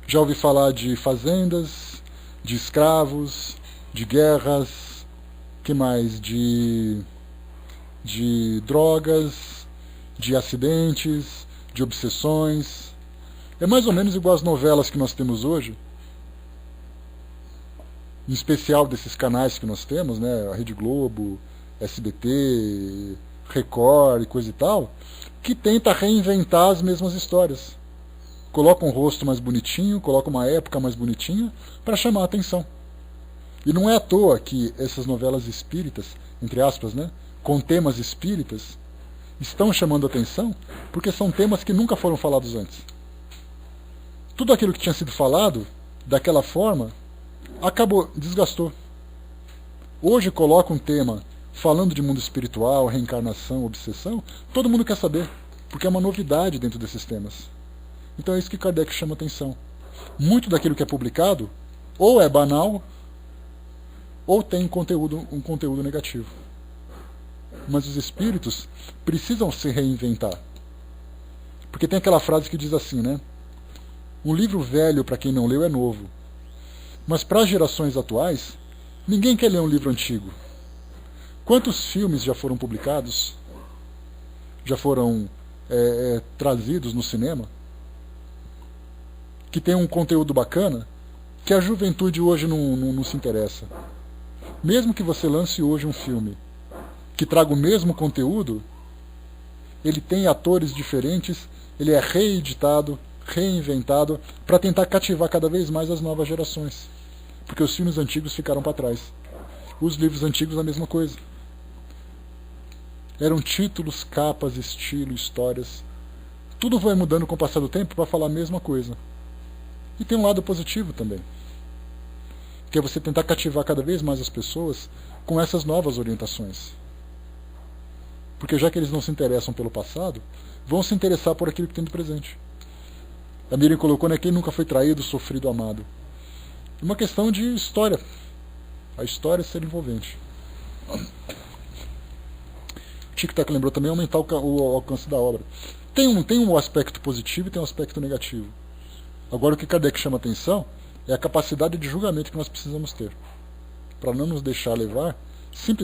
já ouvi falar de fazendas, de escravos, de guerras, que mais? De drogas, de acidentes, de obsessões. É mais ou menos igual às novelas que nós temos hoje, em especial desses canais que nós temos, né? A Rede Globo, SBT, Record e coisa e tal, que tenta reinventar as mesmas histórias. Coloca um rosto mais bonitinho, coloca uma época mais bonitinha para chamar a atenção. E não é à toa que essas novelas espíritas, entre aspas, né, com temas espíritas, estão chamando a atenção porque são temas que nunca foram falados antes. Tudo aquilo que tinha sido falado daquela forma acabou, desgastou. Hoje coloca um tema falando de mundo espiritual, reencarnação, obsessão, todo mundo quer saber, porque é uma novidade dentro desses temas. Então é isso que Kardec chama atenção. Muito daquilo que é publicado ou é banal ou tem um conteúdo negativo. Mas os espíritos precisam se reinventar. Porque tem aquela frase que diz assim, né? Um livro velho, para quem não leu, é novo. Mas para as gerações atuais, ninguém quer ler um livro antigo. Quantos filmes já foram publicados? Já foram trazidos no cinema? Que tem um conteúdo bacana, que a juventude hoje não se interessa. Mesmo que você lance hoje um filme que traga o mesmo conteúdo, ele tem atores diferentes, ele é reeditado, reinventado, para tentar cativar cada vez mais as novas gerações. Porque os filmes antigos ficaram para trás. Os livros antigos a mesma coisa. Eram títulos, capas, estilo, histórias. Tudo vai mudando com o passar do tempo para falar a mesma coisa. E tem um lado positivo também, que é você tentar cativar cada vez mais as pessoas com essas novas orientações. Porque já que eles não se interessam pelo passado, vão se interessar por aquilo que tem do presente. A Miriam colocou, né, quem nunca foi traído, sofrido, amado. Uma questão de história. A história ser envolvente. O Tic-Tac lembrou também aumentar o alcance da obra. Tem um aspecto positivo e tem um aspecto negativo. Agora, o que Kardec chama atenção é a capacidade de julgamento que nós precisamos ter, para não nos deixar levar simplesmente